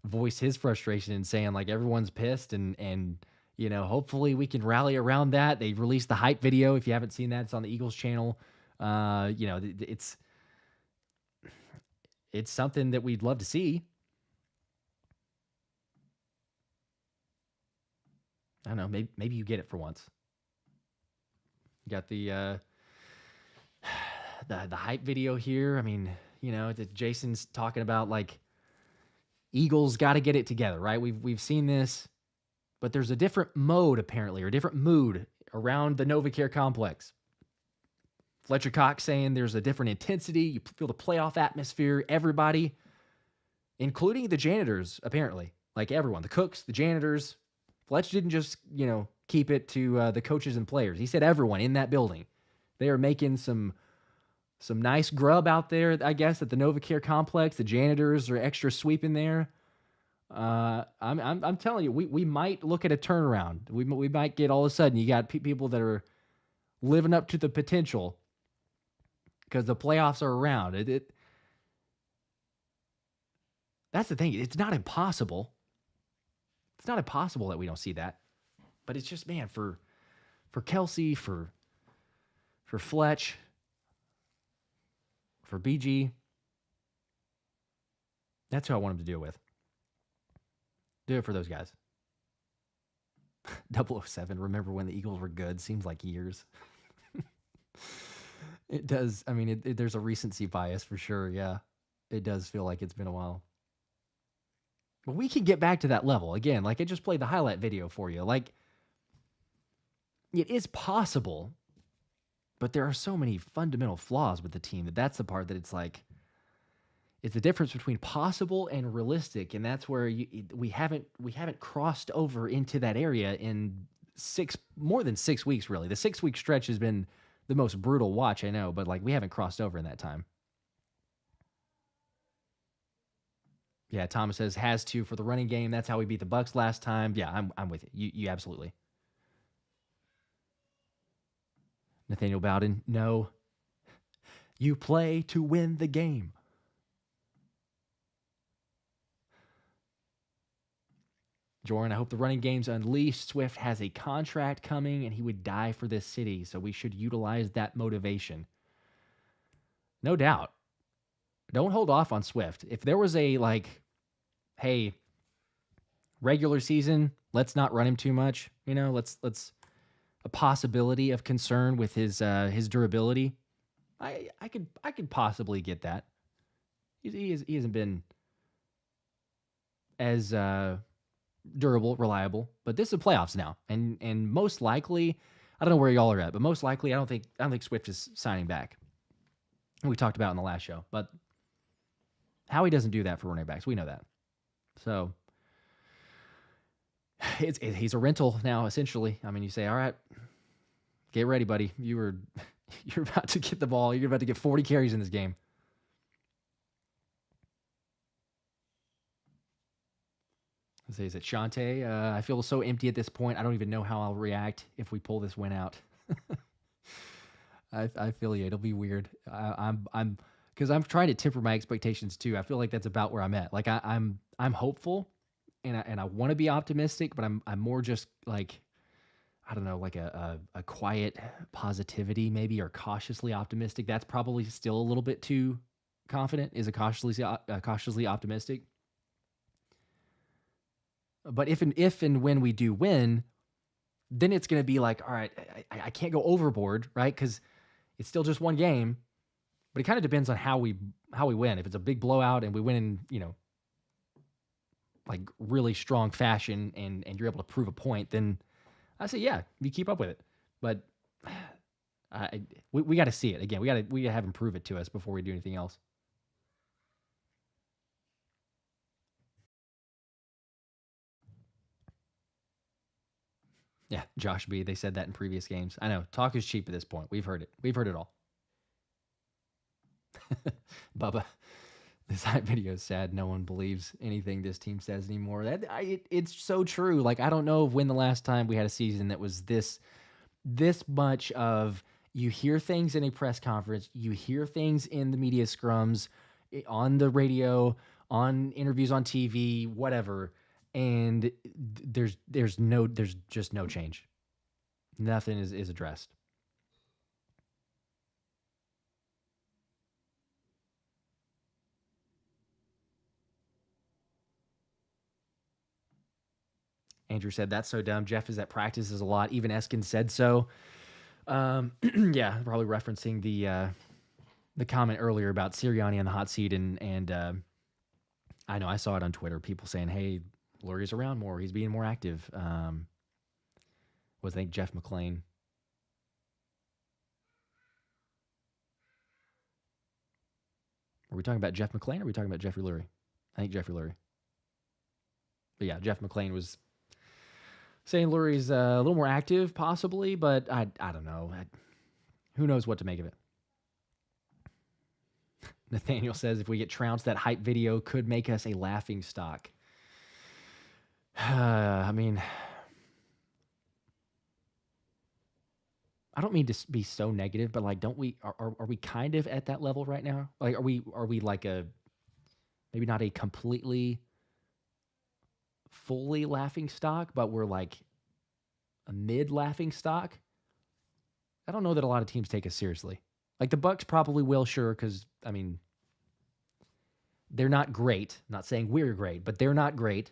voiced his frustration and saying like everyone's pissed and hopefully we can rally around that. They released the hype video. If you haven't seen that, it's on the Eagles channel. It's something that we'd love to see. I don't know. Maybe you get it for once. You got the hype video here. I mean, Jason's talking about like Eagles got to get it together, right? We've seen this, but there's a different mode apparently, or a different mood around the NovaCare complex. Fletcher Cox saying there's a different intensity. You feel the playoff atmosphere. Everybody, including the janitors, apparently, like everyone, the cooks, the janitors. Fletch didn't just, keep it to the coaches and players. He said everyone in that building. They are making some nice grub out there, I guess, at the NovaCare complex. The janitors are extra sweeping there. I'm telling you, we might look at a turnaround. We might get all of a sudden you got people that are living up to the potential because the playoffs are around. That's the thing. It's not impossible. It's not impossible that we don't see that, but it's just, man, for Kelce, for Fletch, for BG, that's who I want him to deal with. Do it for those guys. 007, remember when the Eagles were good? Seems like years. It does. I mean, there's a recency bias for sure. Yeah, it does feel like it's been a while. But we can get back to that level. Again, like I just played the highlight video for you. Like, it is possible, but there are so many fundamental flaws with the team that's the part that it's like, it's the difference between possible and realistic. And that's where we haven't crossed over into that area in more than 6 weeks, really. The 6-week stretch has been the most brutal watch, I know, but like we haven't crossed over in that time. Yeah, Thomas says has to for the running game. That's how we beat the Bucks last time. Yeah, I'm with you. You absolutely. Nathaniel Bowden, no. You play to win the game. Jordan, I hope the running game's unleashed. Swift has a contract coming, and he would die for this city, so we should utilize that motivation. No doubt. Don't hold off on Swift. If there was a, hey, regular season, let's not run him too much. Let's a possibility of concern with his durability. I could possibly get that. He hasn't been as durable, reliable, but this is the playoffs now, and most likely, I don't know where y'all are at, but most likely, I don't think Swift is signing back. We talked about in the last show, but Howie doesn't do that for running backs. We know that. So he's a rental now, essentially. I mean, you say, all right, get ready, buddy. You're about to get the ball. You're about to get 40 carries in this game. Let's say, is it Shante? I feel so empty at this point. I don't even know how I'll react if we pull this win out. I feel you. It'll be weird. I'm because I'm trying to temper my expectations too. I feel like that's about where I'm at. Like I'm hopeful, and I want to be optimistic, but I'm more just like, I don't know, like a quiet positivity maybe, or cautiously optimistic. That's probably still a little bit too confident. Is a cautiously optimistic. But if and when we do win, then it's going to be like, all right, I can't go overboard, right? Because it's still just one game. But it kind of depends on how we win. If it's a big blowout and we win in, like really strong fashion, and you're able to prove a point, then I say, yeah, you keep up with it. But we got to see it again. We got to have him prove it to us before we do anything else. Yeah, Josh B. They said that in previous games. I know. Talk is cheap at this point. We've heard it. We've heard it all. Bubba, this hype video is sad. No one believes anything this team says anymore. It's so true. Like, I don't know when the last time we had a season that was this much of, you hear things in a press conference, you hear things in the media scrums, on the radio, on interviews on TV, whatever, and there's just no change. Nothing is addressed. Andrew said, that's so dumb. Jeff is at practices a lot. Even Eskin said so. Yeah, probably referencing the comment earlier about Sirianni on the hot seat, and I know I saw it on Twitter. People saying, "Hey, Lurie's around more. He's being more active." Was I think Jeff McClain? Are we talking about Jeff McClain, or are we talking about Jeffrey Lurie? I think Jeffrey Lurie. But yeah, Jeff McClain was saying Lurie's a little more active, possibly, but I don't know. Who knows what to make of it? Nathaniel says, if we get trounced, that hype video could make us a laughing stock. I mean, I don't mean to be so negative, but like, don't we are we kind of at that level right now? Like, are we like maybe not a completely fully laughing stock, but we're like a mid laughing stock? I don't know that a lot of teams take us seriously. Like the Bucs probably will, sure, because I mean, they're not great. I'm not saying we're great, but they're not great.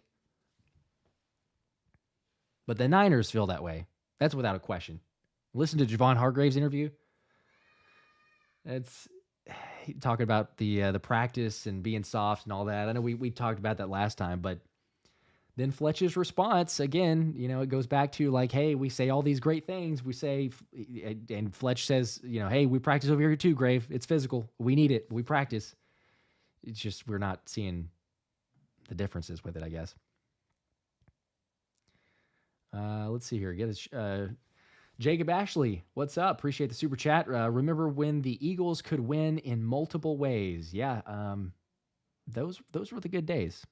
But the Niners feel that way. That's without a question. Listen to Javon Hargrave's interview. It's talking about the practice and being soft and all that. I know we talked about that last time, but then Fletch's response, again, it goes back to like, hey, we say all these great things. We say, and Fletch says, hey, we practice over here too, Grave. It's physical. We need it. We practice. It's just we're not seeing the differences with it, I guess. Let's see here. Get us, Jacob Ashley, what's up? Appreciate the super chat. Remember when the Eagles could win in multiple ways? Yeah, those were the good days.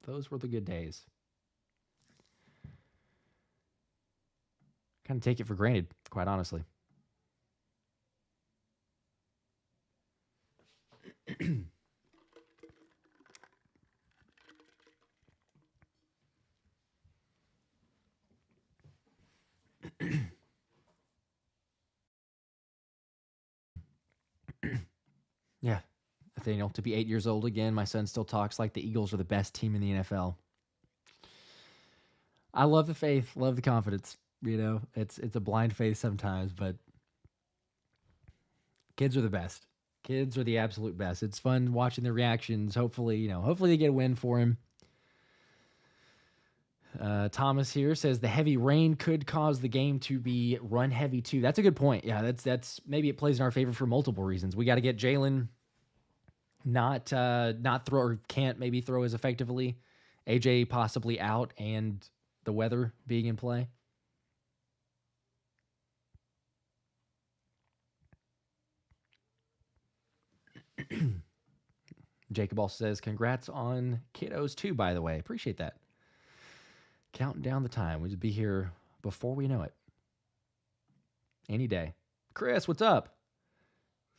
Those were the good days. Kind of take it for granted, quite honestly. Yeah. Nathaniel, to be 8 years old again, my son still talks like the Eagles are the best team in the NFL. I love the faith, love the confidence. It's a blind faith sometimes, but kids are the best. Kids are the absolute best. It's fun watching their reactions. Hopefully they get a win for him. Thomas here says the heavy rain could cause the game to be run heavy too. That's a good point. Yeah, that's maybe it plays in our favor for multiple reasons. We got to get Jalen not throw, or can't maybe throw as effectively. AJ possibly out, and the weather being in play. Jacob also says, congrats on kiddos too, by the way. Appreciate that. Counting down the time. We'll be here before we know it. Any day. Chris, what's up?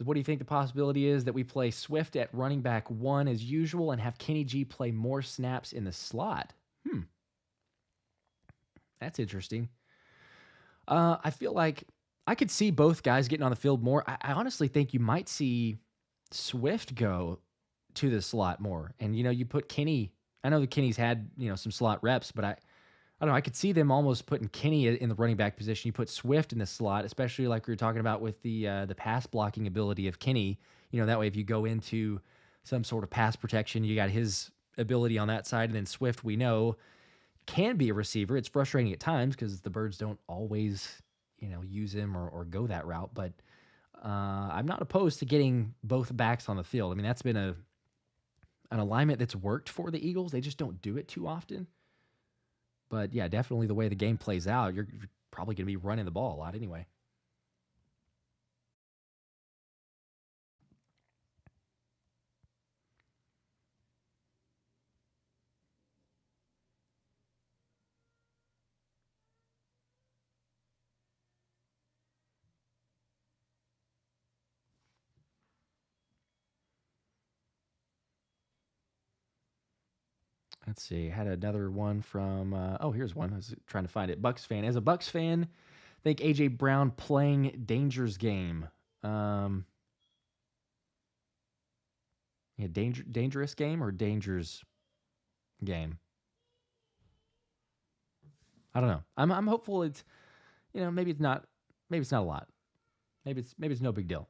What do you think the possibility is that we play Swift at running back 1 as usual and have Kenny G play more snaps in the slot? That's interesting. I feel like I could see both guys getting on the field more. I honestly think you might see Swift go to the slot more. And, you put Kenny, I know that Kenny's had, some slot reps, but I don't know, I could see them almost putting Kenny in the running back position. You put Swift in the slot, especially like we were talking about with the pass blocking ability of Kenny. That way if you go into some sort of pass protection, you got his ability on that side. And then Swift, we know, can be a receiver. It's frustrating at times because the Birds don't always, use him or go that route. But I'm not opposed to getting both backs on the field. I mean, that's been an alignment that's worked for the Eagles. They just don't do it too often. But yeah, definitely the way the game plays out, you're probably going to be running the ball a lot anyway. Let's see. Had another one from. Here's one. I was trying to find it. Bucks fan. As a Bucks fan, think AJ Brown playing Danger's game. Yeah, dangerous game or Danger's game. I don't know. I'm hopeful. It's maybe it's not. Maybe it's not a lot. Maybe it's no big deal.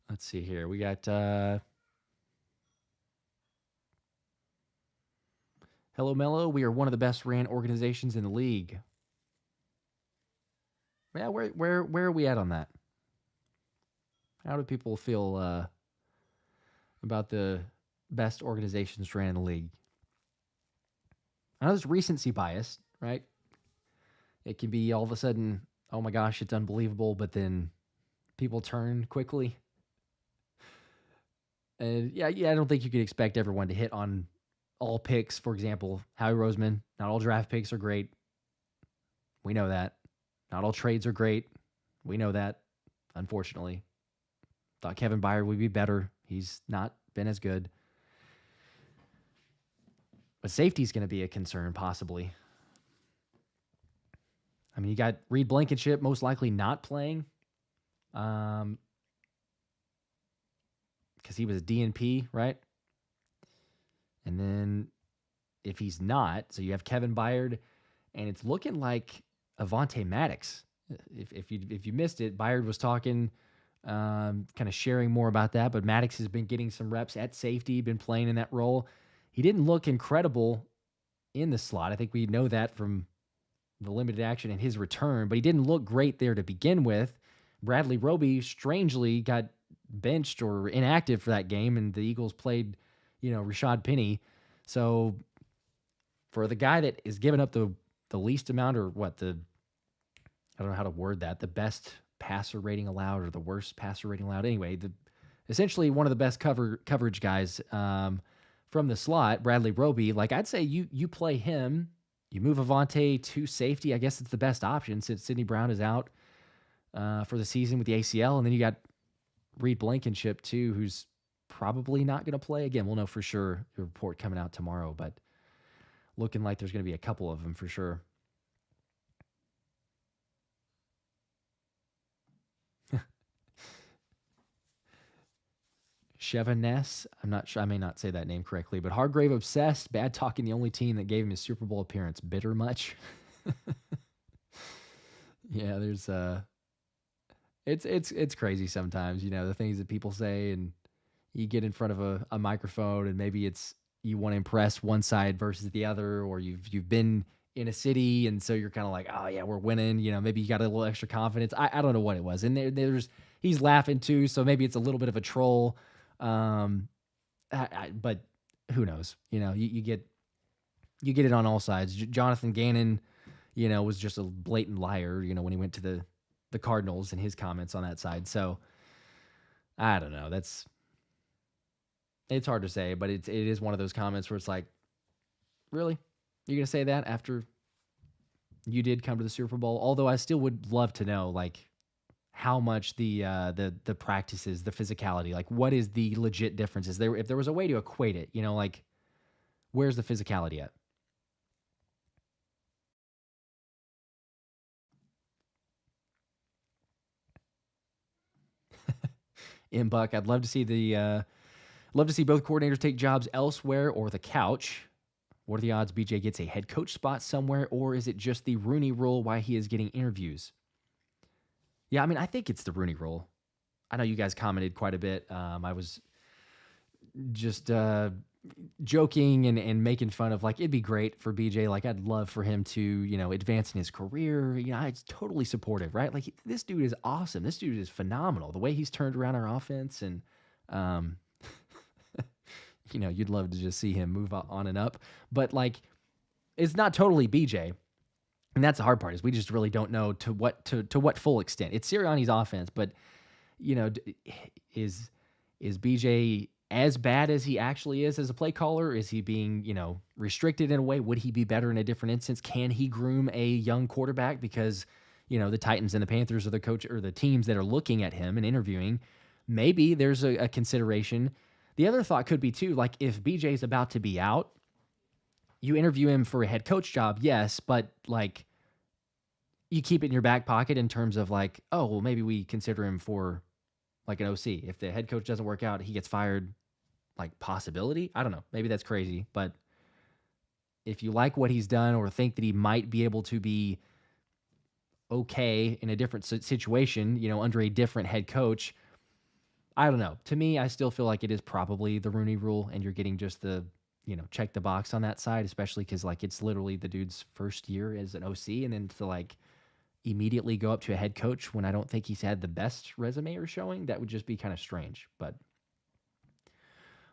Let's see here. We got Hello Mello. We are one of the best ran organizations in the league. Yeah, where are we at on that? How do people feel about the best organizations ran in the league? I know there's recency bias, right? It can be all of a sudden, oh my gosh, it's unbelievable, but then people turn quickly. And yeah, I don't think you could expect everyone to hit on all picks. For example, Howie Roseman, not all draft picks are great. We know that. Not all trades are great. We know that, unfortunately. Thought Kevin Byard would be better. He's not been as good. But safety is going to be a concern, possibly. I mean, you got Reed Blankenship most likely not playing. Because he was a DNP, right? And then if he's not, so you have Kevin Byard, and it's looking like Avonte Maddox. If you missed it, Byard was talking, kind of sharing more about that, but Maddox has been getting some reps at safety, been playing in that role. He didn't look incredible in the slot. I think we know that from the limited action in his return, but he didn't look great there to begin with. Bradley Roby strangely got benched or inactive for that game, and the Eagles played, Rashad Penny. So for the guy that is giving up the least amount, or I don't know how to word that, the best passer rating allowed or the worst passer rating allowed. Anyway, essentially one of the best coverage guys from the slot, Bradley Roby. Like, I'd say you play him, you move Avonte to safety. I guess it's the best option since Sidney Brown is out. for the season with the ACL. And then you got Reed Blankenship, too, who's probably not going to play. Again, we'll know for sure, the report coming out tomorrow, but looking like there's going to be a couple of them for sure. Chevaness, I'm not sure, I may not say that name correctly, but Hargrave obsessed, bad talking the only team that gave him his Super Bowl appearance. Bitter much? Yeah, there's it's crazy sometimes, the things that people say, and you get in front of a microphone, and maybe it's you want to impress one side versus the other, or you've been in a city, and so you're kind of like, oh yeah, we're winning. Maybe you got a little extra confidence. I don't know what it was, and there's he's laughing too, so maybe it's a little bit of a troll. But who knows? You get it on all sides. Jonathan Gannon, was just a blatant liar. When he went to the Cardinals and his comments on that side. So I don't know. It's hard to say, but it is one of those comments where it's like, really, you're gonna say that after you did come to the Super Bowl? Although I still would love to know, like, how much the practices, the physicality, like what is the legit differences there? If there was a way to equate it, like where's the physicality at? In Buck, I'd love to see both coordinators take jobs elsewhere or the couch. What are the odds BJ gets a head coach spot somewhere, or is it just the Rooney Rule why he is getting interviews? Yeah, I mean, I think it's the Rooney Rule. I know you guys commented quite a bit. I was just joking and making fun of, like, it'd be great for BJ. Like, I'd love for him to, advance in his career. I'm totally supportive, right? Like, this dude is awesome. This dude is phenomenal. The way he's turned around our offense, and, you'd love to just see him move on and up. But, like, it's not totally BJ. And that's the hard part, is we just really don't know to what full extent. It's Sirianni's offense, but is BJ as bad as he actually is as a play caller? Is he being restricted in a way? Would he be better in a different instance? Can he groom a young quarterback? Because the Titans and the Panthers are the coach or the teams that are looking at him and interviewing. Maybe there's a consideration. The other thought could be too, like, if BJ's about to be out, you interview him for a head coach job, yes, but, like, you keep it in your back pocket in terms of, like, oh, well, maybe we consider him for, like, an OC. If the head coach doesn't work out, he gets fired, like, possibility. I don't know. Maybe that's crazy, but if you like what he's done or think that he might be able to be okay in a different situation, under a different head coach, I don't know. To me, I still feel like it is probably the Rooney Rule, and you're getting just the check the box on that side, especially because, like, it's literally the dude's first year as an OC, and then to, like, immediately go up to a head coach when I don't think he's had the best resume or showing, that would just be kind of strange. But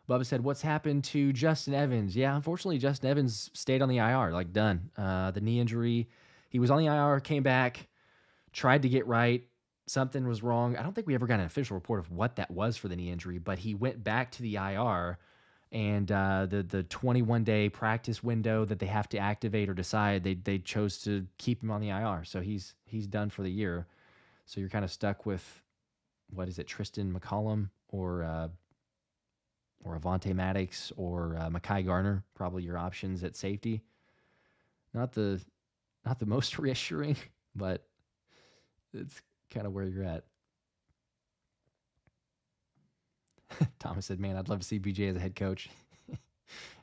Bubba said, what's happened to Justin Evans? Yeah, unfortunately, Justin Evans stayed on the IR, like, done. The knee injury, he was on the IR, came back, tried to get right. Something was wrong. I don't think we ever got an official report of what that was for the knee injury, but he went back to the IR. And the 21-day practice window that they have to activate or decide, they chose to keep him on the IR. So he's done for the year. So you're kind of stuck with, what is it, Tristan McCollum or Avonte Maddox or Mekhi Garner, probably your options at safety. Not the most reassuring, but it's kind of where you're at. Thomas said, man, I'd love to see BJ as a head coach.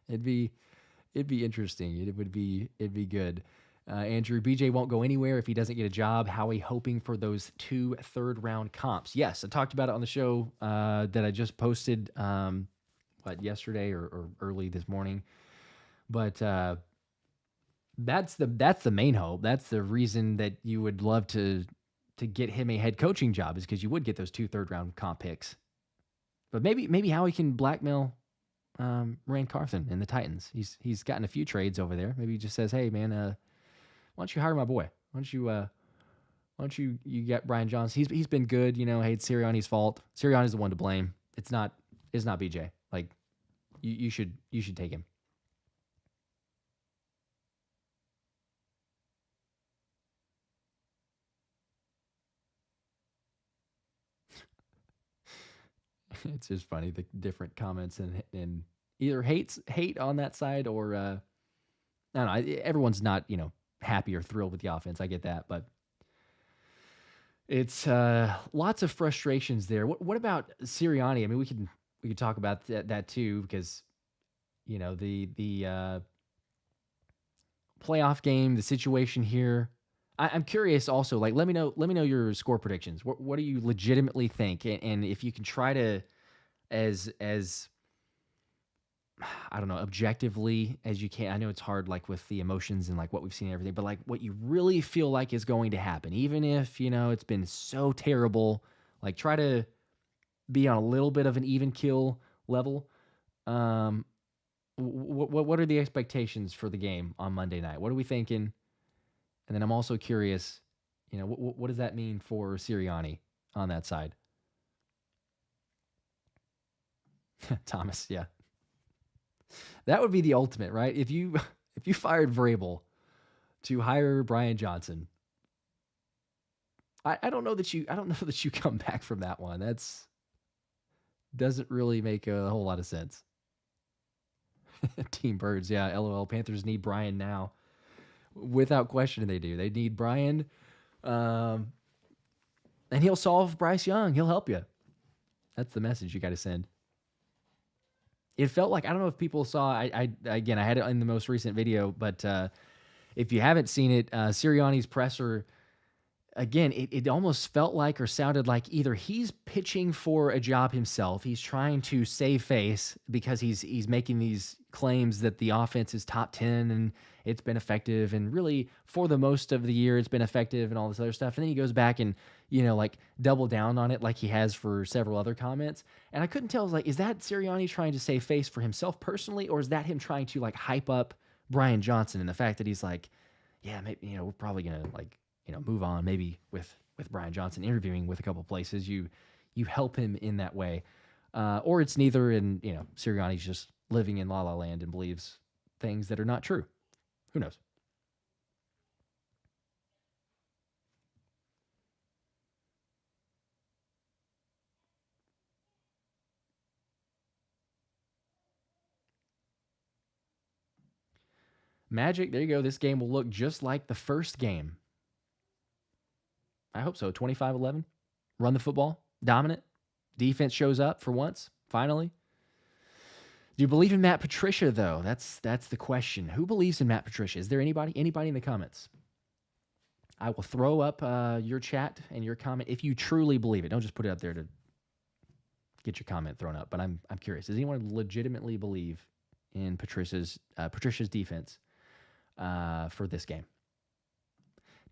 It'd be interesting. It'd be good. Andrew, BJ won't go anywhere if he doesn't get a job. Howie hoping for those 2 third-round comps. Yes, I talked about it on the show that I just posted, yesterday or early this morning. But that's the main hope. That's the reason that you would love to get him a head coaching job, is because you would get those 2 third-round comp picks. But maybe Howie can blackmail Rand Carthen and the Titans. He's gotten a few trades over there. Maybe he just says, hey man, why don't you hire my boy? Why don't you get Brian Johnson? He's been good. Hey, it's Sirianni's fault. Sirianni's the one to blame. It's not BJ. Like, you should take him. It's just funny the different comments and either hate on that side or I don't know. Everyone's not happy or thrilled with the offense. I get that, but it's lots of frustrations there. What about Sirianni? I mean, we could talk about that too because the playoff game, the situation here. I'm curious also, like, let me know your score predictions. What do you legitimately think? And if you can try to, as I don't know, objectively as you can. I know it's hard, like with the emotions and like what we've seen and everything, but like what you really feel like is going to happen, even if, it's been so terrible, like try to be on a little bit of an even kill level. Um, what are the expectations for the game on Monday night? What are we thinking? And then I'm also curious, what does that mean for Sirianni on that side? Thomas, yeah. That would be the ultimate, right? If you fired Vrabel to hire Brian Johnson, I don't know that you come back from that one. That's doesn't really make a whole lot of sense. Team Birds, yeah. LOL. Panthers need Brian now. Without question, they do. They need Brian, and he'll solve Bryce Young. He'll help you. That's the message you got to send. It felt like, I don't know if people saw. I had it in the most recent video, but if you haven't seen it, Sirianni's presser. Again, it almost felt like or sounded like either he's pitching for a job himself, he's trying to save face because he's making these claims that the offense is top 10 and it's been effective, and really for the most of the year it's been effective and all this other stuff. And then he goes back and, like double down on it like he has for several other comments. And I couldn't tell, like, is that Sirianni trying to save face for himself personally, or is that him trying to like hype up Brian Johnson and the fact that he's like, yeah, maybe, we're probably going to like, move on maybe with Brian Johnson interviewing with a couple places. You help him in that way. Or it's neither, and, Sirianni's just living in La La Land and believes things that are not true. Who knows? Magic, there you go. This game will look just like the first game. I hope so. 25-11. Run the football. Dominant. Defense shows up for once. Finally. Do you believe in Matt Patricia, though? That's the question. Who believes in Matt Patricia? Is there anybody? Anybody in the comments? I will throw up your chat and your comment if you truly believe it. Don't just put it up there to get your comment thrown up. But I'm curious. Does anyone legitimately believe in Patricia's defense for this game?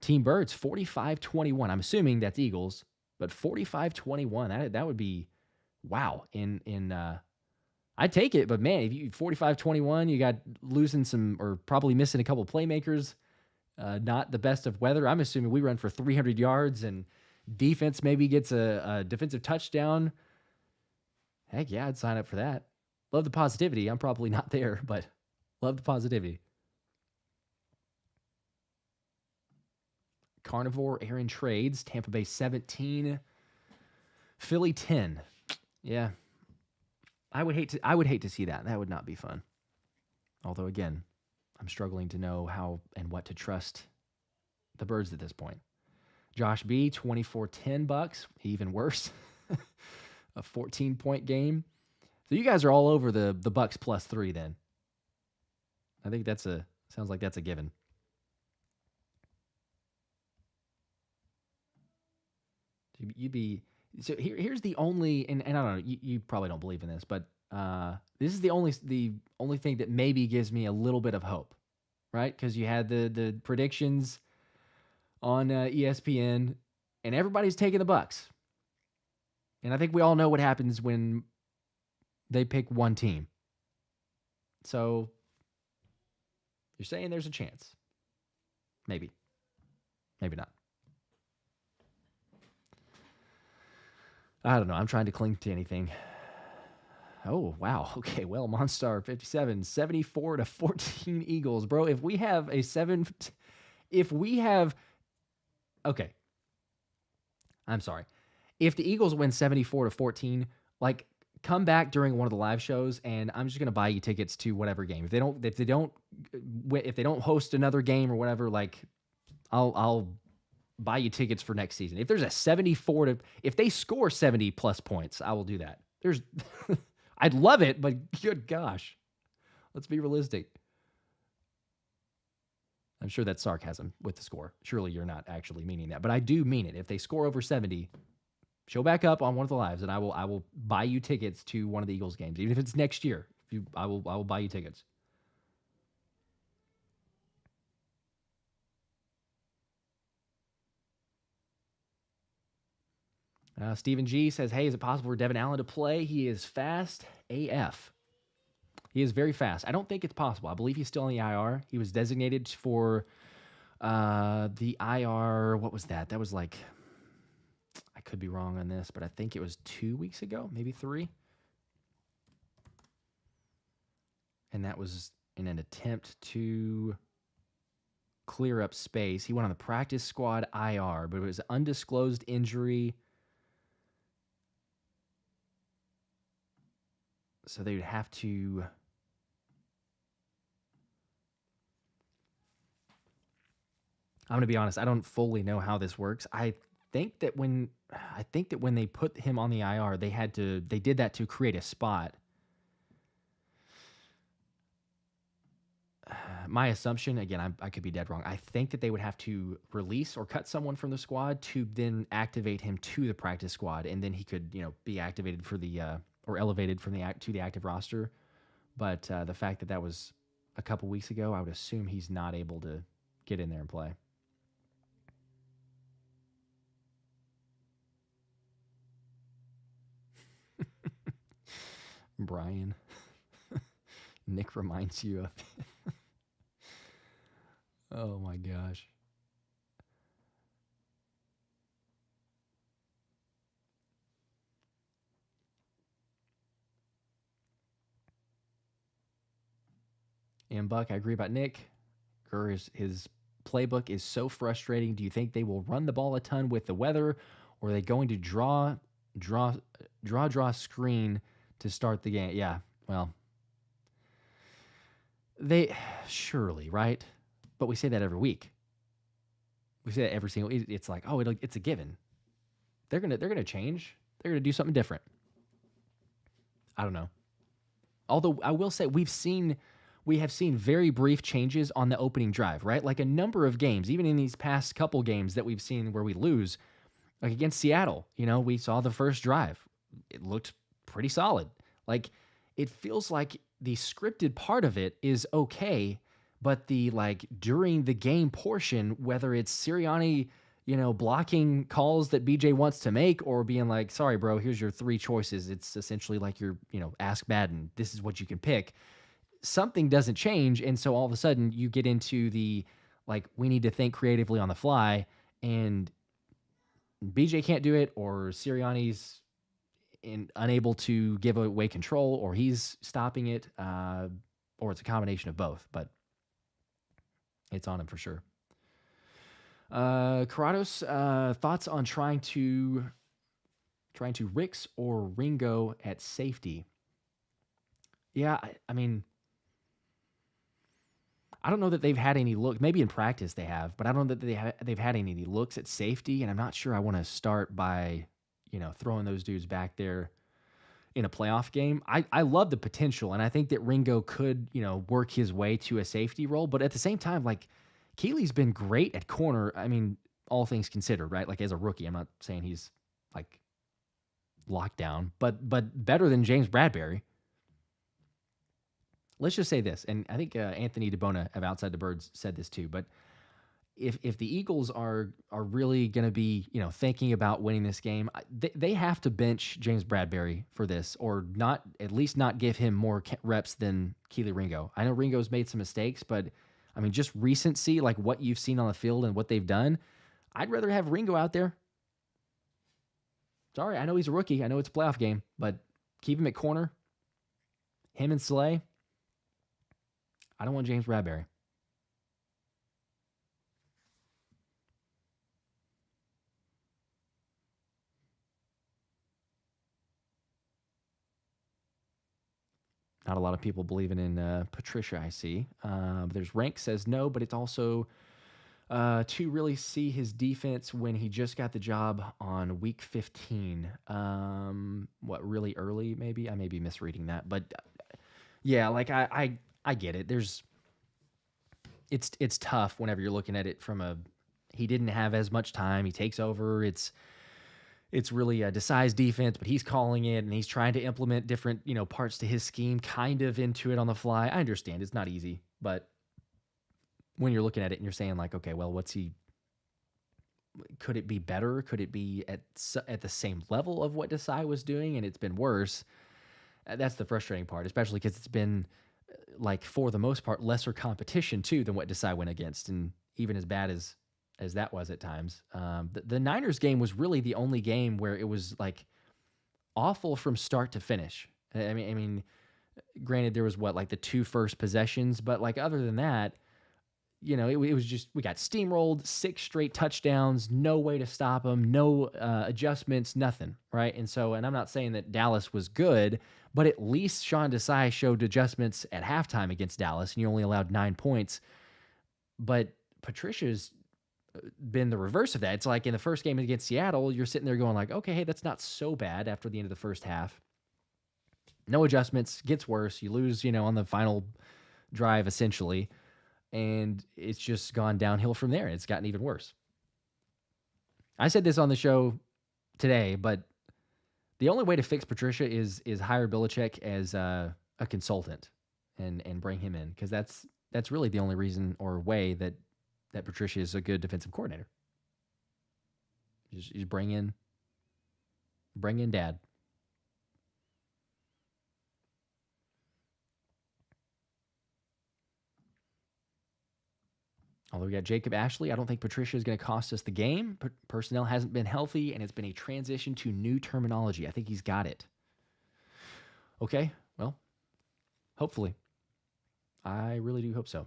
Team Birds, 45-21. I'm assuming that's Eagles, but 45-21. That would be wow. I'd take it, but man, if you 45-21, you got losing some or probably missing a couple of playmakers. Not the best of weather. I'm assuming we run for 300 yards and defense maybe gets a defensive touchdown. Heck yeah, I'd sign up for that. Love the positivity. I'm probably not there, but love the positivity. Carnivore Aaron trades. Tampa Bay 17, Philly 10. Yeah. I would hate to see that. That would not be fun. Although again, I'm struggling to know how and what to trust the Birds at this point. Josh B, 24-10 Bucks, even worse. A 14-point game. So you guys are all over the Bucks +3 then. I think sounds like that's a given. So here's the only, and I don't know, you probably don't believe in this, but this is the only thing that maybe gives me a little bit of hope, right? Because you had the predictions on ESPN, and everybody's taking the Bucks, and I think we all know what happens when they pick one team. So you're saying there's a chance, maybe not. I don't know. I'm trying to cling to anything. Oh, wow. Okay, well, Monstar 57, 74-14 Eagles. Bro, if we have okay. I'm sorry. If the Eagles win 74-14, like, come back during one of the live shows, and I'm just gonna buy you tickets to whatever game. If they don't host another game or whatever, like I'll buy you tickets for next season. If there's a 74 to, if they score 70 plus points, I will do that. I'd love it, but good gosh, let's be realistic. I'm sure that's sarcasm with the score. Surely you're not actually meaning that, but I do mean it. If they score over 70, show back up on one of the lives, and I will buy you tickets to one of the Eagles games, even if it's next year. I will buy you tickets. Stephen G says, "Hey, is it possible for Devin Allen to play? He is fast AF. He is very fast. I don't think it's possible. I believe he's still on the IR. He was designated for the IR. What was that? That was like, I could be wrong on this, but I think it was 2 weeks ago, maybe 3. And that was in an attempt to clear up space. He went on the practice squad IR, but it was an undisclosed injury. So they would have to... I'm going to be honest, I don't fully know how this works. I think that when they put him on the IR, they did that to create a spot. My assumption, again, I could be dead wrong. I think that they would have to release or cut someone from the squad to then activate him to the practice squad, and then he could, be activated for the or elevated from to the active roster. But the fact that was a couple weeks ago, I would assume he's not able to get in there and play. Brian. Nick reminds you of... Oh my gosh. And Buck, I agree about Nick. His playbook is so frustrating. Do you think they will run the ball a ton with the weather, or are they going to draw screen to start the game? Yeah, well, they surely, right? But we say that every week. We say that every single. It's like, oh, it's a given. They're gonna change. They're gonna do something different. I don't know. Although I will say we have seen very brief changes on the opening drive, right? Like a number of games, even in these past couple games that we've seen where we lose, like against Seattle, we saw the first drive. It looked pretty solid. Like it feels like the scripted part of it is okay, but the during the game portion, whether it's Sirianni, blocking calls that BJ wants to make, or being like, sorry, bro, here's your 3 choices. It's essentially like you're, ask Madden. This is what you can pick. Something doesn't change. And so all of a sudden you get into the, we need to think creatively on the fly, and BJ can't do it, or Sirianni's unable to give away control, or he's stopping it, or it's a combination of both, but it's on him for sure. Corrados, thoughts on trying to Ricks or Ringo at safety? Yeah, I mean, I don't know that they've had any look. Maybe in practice they have, but I don't know that they've had any looks at safety, and I'm not sure I want to start by, throwing those dudes back there in a playoff game. I love the potential, and I think that Ringo could, work his way to a safety role, but at the same time, Keely's been great at corner. I mean, all things considered, right? As a rookie, I'm not saying he's locked down, but better than James Bradberry. Let's just say this, and I think Anthony DeBona of Outside the Birds said this too, but if the Eagles are really going to be, thinking about winning this game, they have to bench James Bradberry for this, or at least not give him more reps than Keely Ringo. I know Ringo's made some mistakes, but I mean, just recency, what you've seen on the field and what they've done, I'd rather have Ringo out there. Sorry, I know he's a rookie. I know it's a playoff game, but keep him at corner. Him and Slay. I don't want James Bradberry. Not a lot of people believing in Patricia, I see. There's Rank says no, but it's also to really see his defense when he just got the job on week 15. What, really early, maybe? I may be misreading that. But yeah, like I get it. It's tough whenever you're looking at it from he didn't have as much time. He takes over. It's really a Desai's defense, but he's calling it and he's trying to implement different, parts to his scheme kind of into it on the fly. I understand it's not easy, but when you're looking at it and you're saying like, okay, well, could it be better? Could it be at the same level of what Desai was doing? And it's been worse. That's the frustrating part, especially because it's been like, for the most part, lesser competition too than what Desai went against. And even as bad as that was at times, the Niners game was really the only game where it was like awful from start to finish. I mean, granted there was like the 2 first possessions, but like other than that, it was just, we got steamrolled, 6 straight touchdowns, no way to stop them, no adjustments, nothing, right? And I'm not saying that Dallas was good, but at least Sean Desai showed adjustments at halftime against Dallas, and you only allowed 9 points. But Patricia's been the reverse of that. It's like in the first game against Seattle, you're sitting there going like, okay, hey, that's not so bad after the end of the first half. No adjustments, gets worse. You lose, on the final drive, essentially. And it's just gone downhill from there. It's gotten even worse. I said this on the show today, but the only way to fix Patricia is hire Belichick as a consultant and bring him in, because that's really the only reason or way that Patricia is a good defensive coordinator. Just bring in Dad. Although we got Jacob Ashley, I don't think Patricia is going to cost us the game. Personnel hasn't been healthy, and it's been a transition to new terminology. I think he's got it. Okay, well, hopefully. I really do hope so.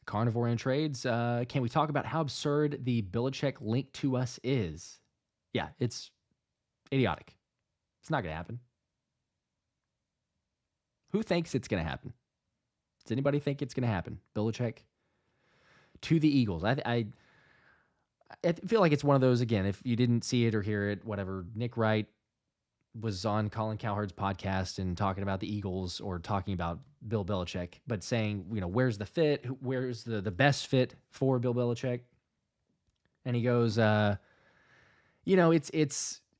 Carnivore and Trades, can we talk about how absurd the Belichick link to us is? Yeah, it's idiotic. It's not going to happen. Who thinks it's going to happen? Does anybody think it's going to happen? Belichick to the Eagles. I feel like it's one of those, again, if you didn't see it or hear it, whatever, Nick Wright was on Colin Cowherd's podcast and talking about the Eagles or talking about Bill Belichick, but saying, where's the fit? Where's the best fit for Bill Belichick? And he goes,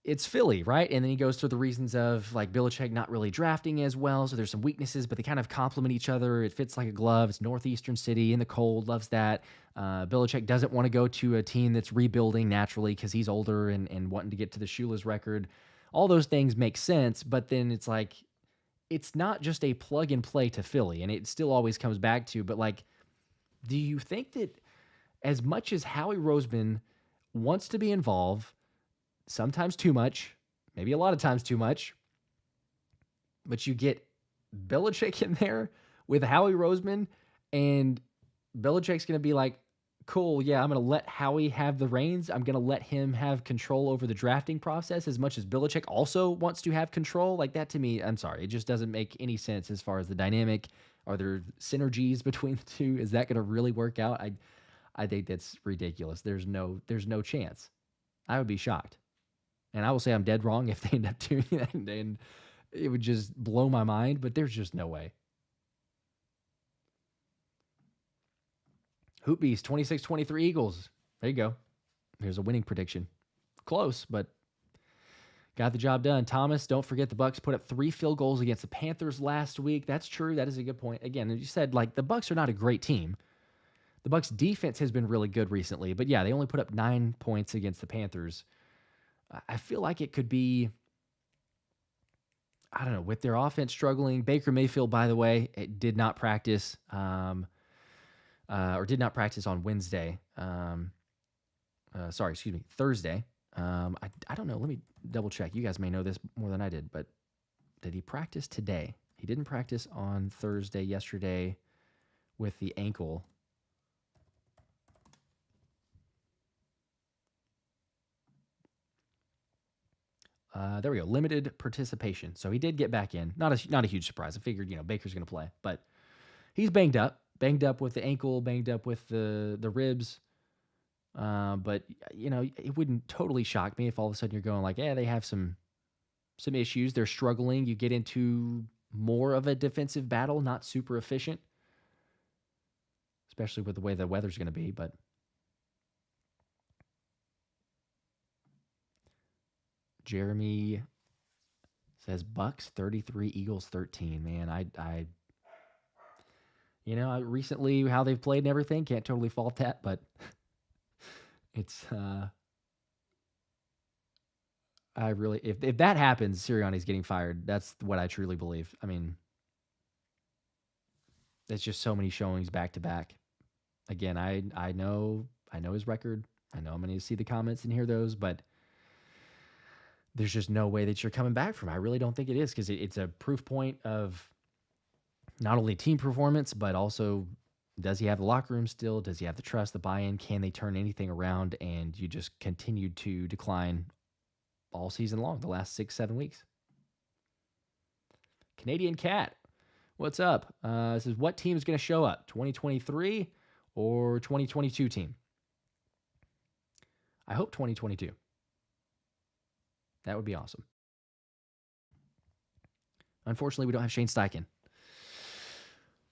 it's Philly, right? And then he goes through the reasons of like Belichick not really drafting as well. So there's some weaknesses, but they kind of complement each other. It fits like a glove. It's Northeastern city in the cold, loves that. Belichick doesn't want to go to a team that's rebuilding naturally because he's older and wanting to get to the Shula's record. All those things make sense, but then it's like, it's not just a plug and play to Philly, and it still always comes back to, but like, do you think that as much as Howie Roseman wants to be involved, sometimes too much, maybe a lot of times too much, but you get Belichick in there with Howie Roseman, and Belichick's going to be like, cool, yeah, I'm going to let Howie have the reins. I'm going to let him have control over the drafting process as much as Belichick also wants to have control. Like that, to me, I'm sorry, it just doesn't make any sense as far as the dynamic. Are there synergies between the two? Is that going to really work out? I think that's ridiculous. There's no chance. I would be shocked. And I will say I'm dead wrong if they end up doing that, and it would just blow my mind, but there's just no way. Hoop Beast, 26-23 Eagles. There you go. Here's a winning prediction. Close, but got the job done. Thomas, don't forget the Bucs put up 3 field goals against the Panthers last week. That's true. That is a good point. Again, as you said, like the Bucs are not a great team. The Bucs defense has been really good recently, but yeah, they only put up 9 points against the Panthers. I feel like it could be, I don't know, with their offense struggling. Baker Mayfield, by the way, did not practice. Or did not practice on Wednesday. Thursday. I don't know. Let me double check. You guys may know this more than I did, but did he practice today? He didn't practice on Thursday, yesterday, with the ankle. There we go. Limited participation. So he did get back in. Not a huge surprise. I figured, Baker's going to play. But he's banged up. Banged up with the ankle, banged up with the ribs. But, it wouldn't totally shock me if all of a sudden you're going like, yeah, they have some issues. They're struggling. You get into more of a defensive battle, not super efficient, especially with the way the weather's going to be. But Jeremy says Bucks 33, Eagles 13. Man, I recently how they've played and everything, can't totally fault that, but it's I really, if that happens, Sirianni's getting fired. That's what I truly believe. I mean, it's just so many showings back to back. Again, I know his record. I know I'm going to see the comments and hear those, but there's just no way that you're coming back from it. I really don't think it is, because it's a proof point of not only team performance, but also, does he have the locker room still? Does he have the trust, the buy-in? Can they turn anything around? And you just continued to decline all season long, the last 6-7 weeks. Canadian Cat, what's up? Says, what team is going to show up? 2023 or 2022 team? I hope 2022. That would be awesome. Unfortunately, we don't have Shane Steichen.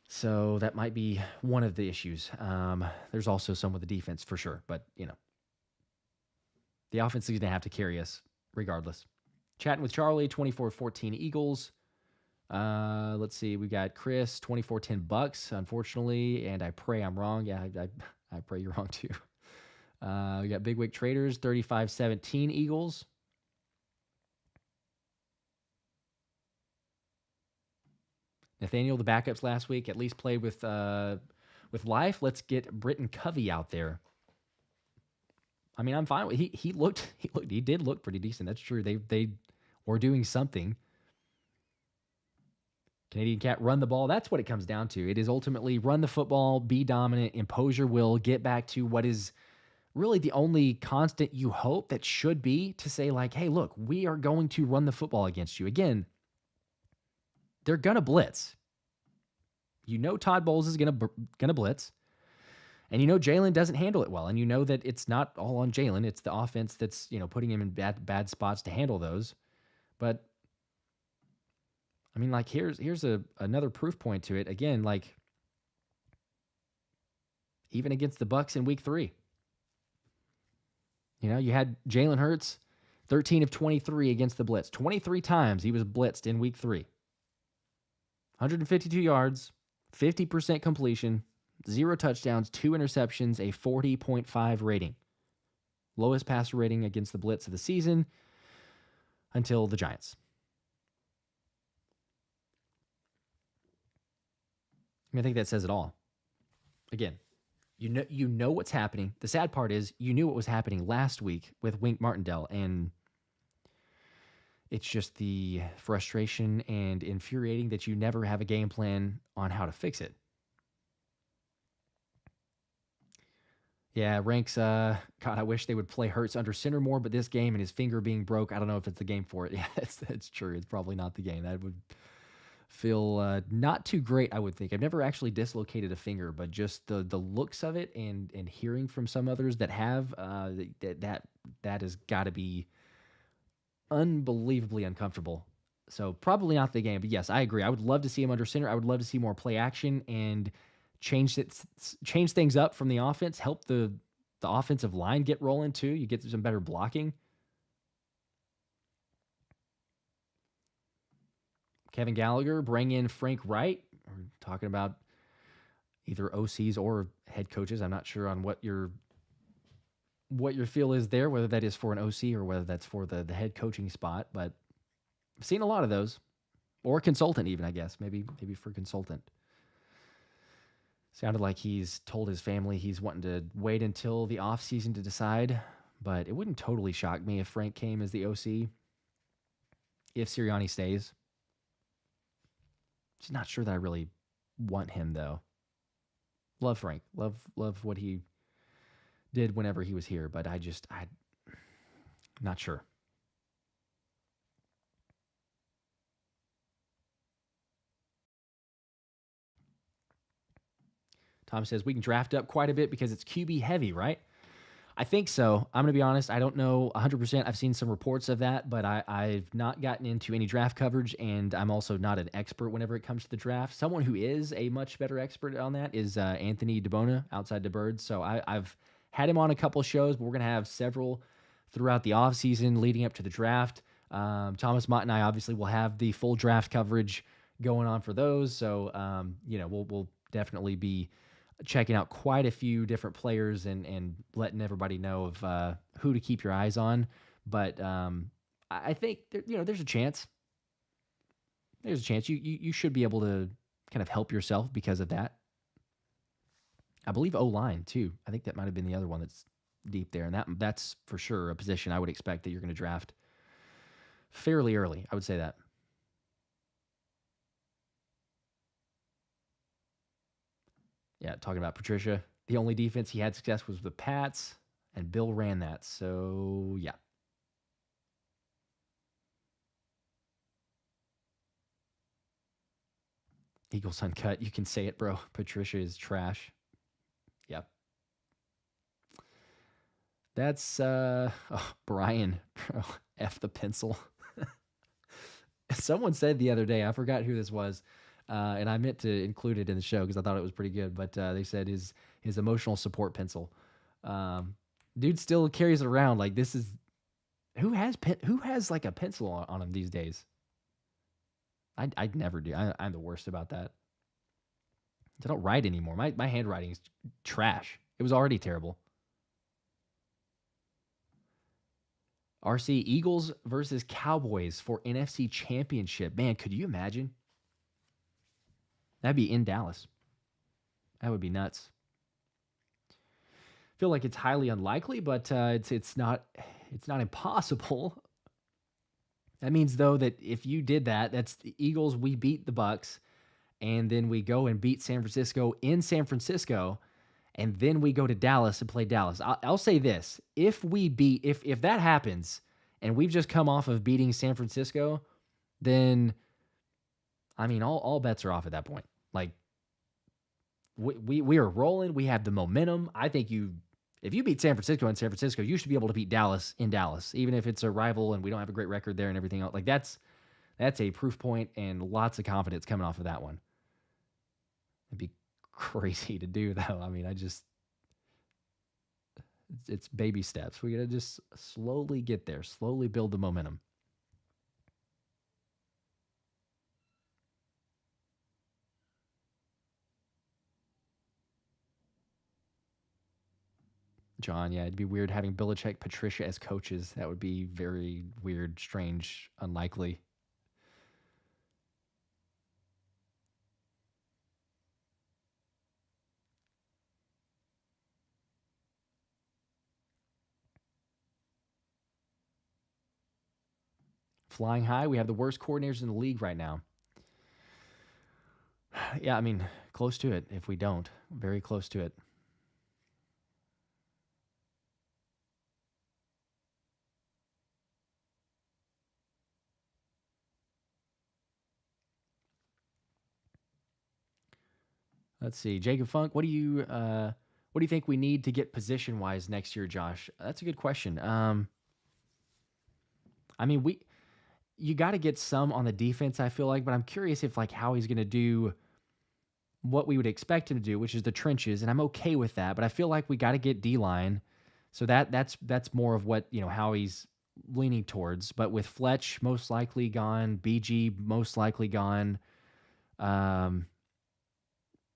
So that might be one of the issues. There's also some with the defense for sure, but the offense is going to have to carry us regardless. Chatting with Charlie, 24-14 Eagles. Let's see, we got Chris, 24-10 Bucks, unfortunately, and I pray I'm wrong. Yeah, I pray you're wrong too. We got Big Wig Traders, 35-17 Eagles. Nathaniel, the backups last week, at least played with life. Let's get Britton Covey out there. I mean, I'm fine with he did look pretty decent. That's true. They were doing something. Canadian Cat, run the ball. That's what it comes down to. It is ultimately run the football, be dominant, impose your will, get back to what is really the only constant you hope that should be, to say like, hey, look, we are going to run the football against you. Again, they're going to blitz. Todd Bowles is going to blitz. And Jalen doesn't handle it well. And that it's not all on Jalen. It's the offense that's, putting him in bad spots to handle those. But, I mean, like, here's another proof point to it. Again, like, even against the Bucks in week 3. You had Jalen Hurts, 13 of 23 against the blitz. 23 times he was blitzed in week 3. 152 yards, 50% completion, 0 touchdowns, 2 interceptions, a 40.5 rating. Lowest passer rating against the blitz of the season until the Giants. I think that says it all. Again, you know what's happening. The sad part is you knew what was happening last week with Wink Martindale, and it's just the frustration and infuriating that you never have a game plan on how to fix it. Yeah, Ranks, God, I wish they would play Hurts under center more, but this game and his finger being broke, I don't know if it's the game for it. Yeah, that's true. It's probably not the game. That would feel not too great, I would think. I've never actually dislocated a finger, but just the looks of it and hearing from some others that have, that has got to be unbelievably uncomfortable. So probably not the game, but yes, I agree. I would love to see him under center. I would love to see more play action and change things up from the offense, help the offensive line get rolling too. You get some better blocking. Kevin Gallagher, bring in Frank Wright. We're talking about either OCs or head coaches. I'm not sure on what your feel is there, whether that is for an OC or whether that's for the head coaching spot. But I've seen a lot of those, or consultant even, I guess. Maybe for consultant. Sounded like he's told his family he's wanting to wait until the offseason to decide, but it wouldn't totally shock me if Frank came as the OC, if Sirianni stays. Just not sure that I really want him, though. Love Frank. Love what he did whenever he was here, but I'm not sure. Tom says we can draft up quite a bit because it's QB heavy, right? I think so. I'm going to be honest. I don't know 100%. I've seen some reports of that, but I've not gotten into any draft coverage, and I'm also not an expert whenever it comes to the draft. Someone who is a much better expert on that is Anthony DeBona, outside the Birds. So I've had him on a couple of shows, but we're going to have several throughout the offseason leading up to the draft. Thomas Mott and I obviously will have the full draft coverage going on for those. So, we'll definitely be checking out quite a few different players and letting everybody know of who to keep your eyes on. But I think there's a chance. There's a chance you should be able to kind of help yourself because of that. I believe O-line too. I think that might have been the other one that's deep there, and that's for sure a position I would expect that you're going to draft fairly early. I would say that. Yeah, talking about Patricia. The only defense he had success was with Pats, and Bill ran that. So, yeah. Eagles Uncut. You can say it, bro. Patricia is trash. Yep. That's, Brian. Bro, F the pencil. Someone said the other day, I forgot who this was, and I meant to include it in the show because I thought it was pretty good, but they said his emotional support pencil. Dude still carries it around like this is who has like a pencil on him these days. I never do. I'm the worst about that. I don't write anymore. My handwriting is trash. It was already terrible. RC, Eagles versus Cowboys for NFC Championship. Man, could you imagine? That'd be in Dallas. That would be nuts. I feel like it's highly unlikely, but it's not impossible. That means though that if you did that, that's the Eagles. We beat the Bucks, and then we go and beat San Francisco in San Francisco, and then we go to Dallas and play Dallas. I'll say this: if that happens, and we've just come off of beating San Francisco, then I mean all bets are off at that point. Like we are rolling. We have the momentum. I think if you beat San Francisco in San Francisco, you should be able to beat Dallas in Dallas, even if it's a rival and we don't have a great record there and everything else. Like that's a proof point and lots of confidence coming off of that one. It'd be crazy to do though. I mean, it's baby steps. We got to just slowly get there, slowly build the momentum. John, yeah, it'd be weird having Belichick, Patricia as coaches. That would be very weird, strange, unlikely. Flying high, we have the worst coordinators in the league right now. Yeah, I mean, close to it if we don't. Very close to it. Let's see. Jacob Funk, what do you think we need to get position-wise next year, Josh? That's a good question. I mean, you got to get some on the defense, I feel like, but I'm curious if like how he's going to do what we would expect him to do, which is the trenches, and I'm okay with that, but I feel like we got to get D-line. So that's more of what, how he's leaning towards. But with Fletch most likely gone, BG most likely gone,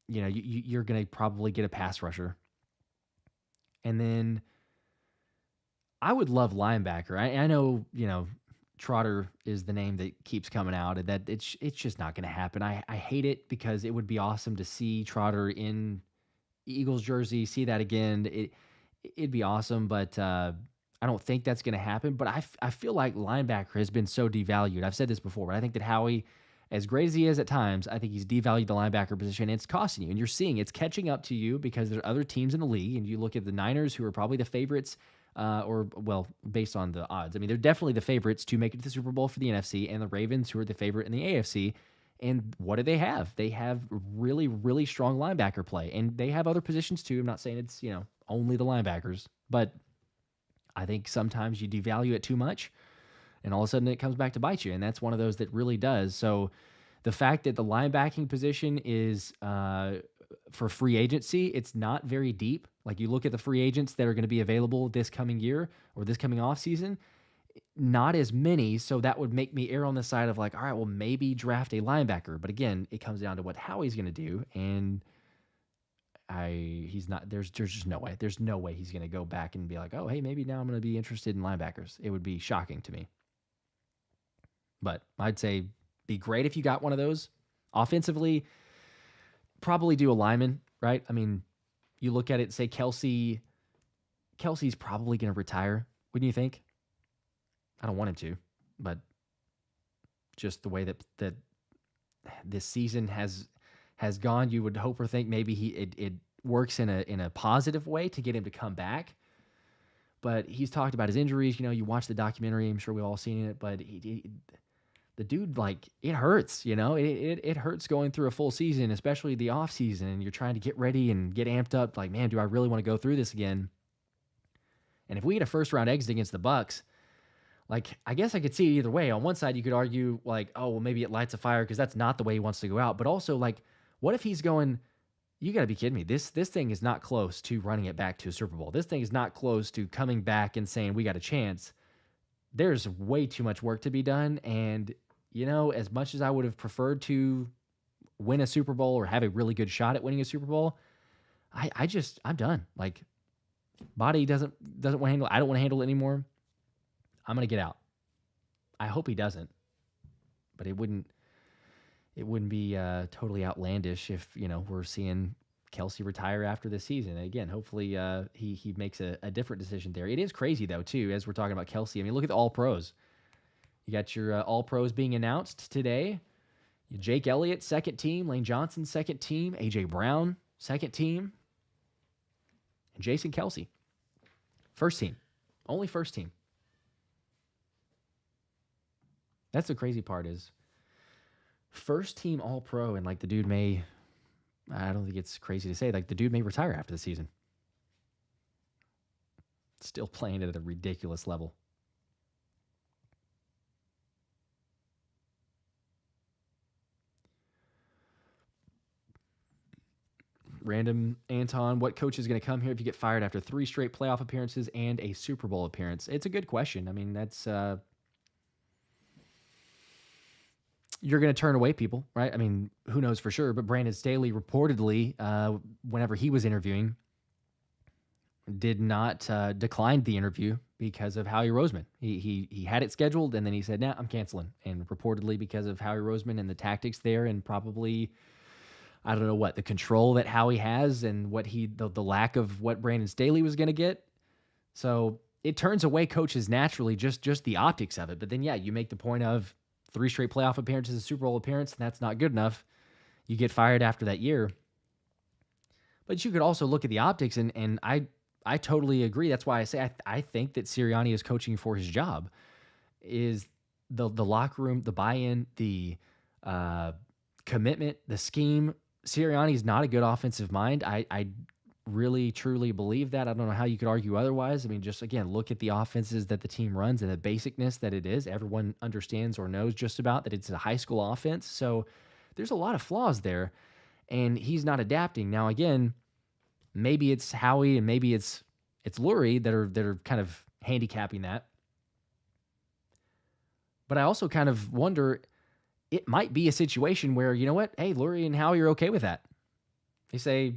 you're going to probably get a pass rusher. And then I would love linebacker. I know, Trotter is the name that keeps coming out, and that it's just not going to happen. I hate it because it would be awesome to see Trotter in Eagles jersey, see that again. It'd be awesome, but I don't think that's going to happen. But I feel like linebacker has been so devalued. I've said this before, but I think that Howie, as great as he is at times, I think he's devalued the linebacker position, and it's costing you. And you're seeing it's catching up to you because there are other teams in the league, and you look at the Niners, who are probably the favorites, based on the odds. I mean, they're definitely the favorites to make it to the Super Bowl for the NFC, and the Ravens, who are the favorite in the AFC. And what do they have? They have really, really strong linebacker play. And they have other positions too. I'm not saying it's, only the linebackers, but I think sometimes you devalue it too much and all of a sudden it comes back to bite you. And that's one of those that really does. So the fact that the linebacking position is for free agency, it's not very deep. Like you look at the free agents that are going to be available this coming year or this coming off season, not as many. So that would make me err on the side of like, all right, well, maybe draft a linebacker. But again, it comes down to what Howie's going to do. And he's not, there's just no way. There's no way he's going to go back and be like, oh, hey, maybe now I'm going to be interested in linebackers. It would be shocking to me. But I'd say be great if you got one of those. Offensively, probably do a lineman, right? I mean, you look at it and say Kelce's probably going to retire. Wouldn't you think? I don't want him to, but just the way that this season has gone, you would hope or think maybe it works in a positive way to get him to come back. But he's talked about his injuries. You watch the documentary. I'm sure we've all seen it. But the dude, like, it hurts. It hurts going through a full season, especially the off season, and you're trying to get ready and get amped up. Like, man, do I really want to go through this again? And if we get a first round exit against the Bucs, like, I guess I could see it either way. On one side, you could argue, like, oh, well, maybe it lights a fire because that's not the way he wants to go out. But also, like, what if he's going, you got to be kidding me. This thing is not close to running it back to a Super Bowl. This thing is not close to coming back and saying we got a chance. There's way too much work to be done. And, as much as I would have preferred to win a Super Bowl or have a really good shot at winning a Super Bowl, I'm done. Like, body doesn't want to handle it. I don't want to handle it anymore. I'm going to get out. I hope he doesn't, but it wouldn't be totally outlandish if, we're seeing Kelce retire after this season. And again, hopefully he makes a different decision there. It is crazy though, too, as we're talking about Kelce. I mean, look at the All-Pros. You got your All-Pros being announced today. Jake Elliott, second team. Lane Johnson, second team. A.J. Brown, second team. And Jason Kelce, first team. Only first team. That's the crazy part is first team All-Pro, and like the dude may, I don't think it's crazy to say, like the dude may retire after the season. Still playing at a ridiculous level. Random Anton, what coach is going to come here if you get fired after 3 straight playoff appearances and a Super Bowl appearance? It's a good question. I mean, that's you're going to turn away people, right? I mean, who knows for sure? But Brandon Staley reportedly, whenever he was interviewing, did not decline the interview because of Howie Roseman. He had it scheduled, and then he said, "Nah, I'm canceling." And reportedly because of Howie Roseman and the tactics there, and probably, I don't know what, the control that Howie has and what the lack of what Brandon Staley was going to get. So it turns away coaches naturally, just the optics of it. But then, yeah, you make the point of 3 straight playoff appearances, a Super Bowl appearance, and that's not good enough. You get fired after that year. But you could also look at the optics, and I totally agree. That's why I say I think that Sirianni is coaching for his job. Is the locker room, the buy-in, the commitment, the scheme. Sirianni is not a good offensive mind. I really, truly believe that. I don't know how you could argue otherwise. I mean, just, again, look at the offenses that the team runs and the basicness that it is. Everyone understands or knows just about that it's a high school offense. So there's a lot of flaws there, and he's not adapting. Now, again, maybe it's Howie and maybe it's Lurie that are kind of handicapping that. But I also kind of wonder, it might be a situation where, you know what? Hey, Lurie and Howie are okay with that. They say,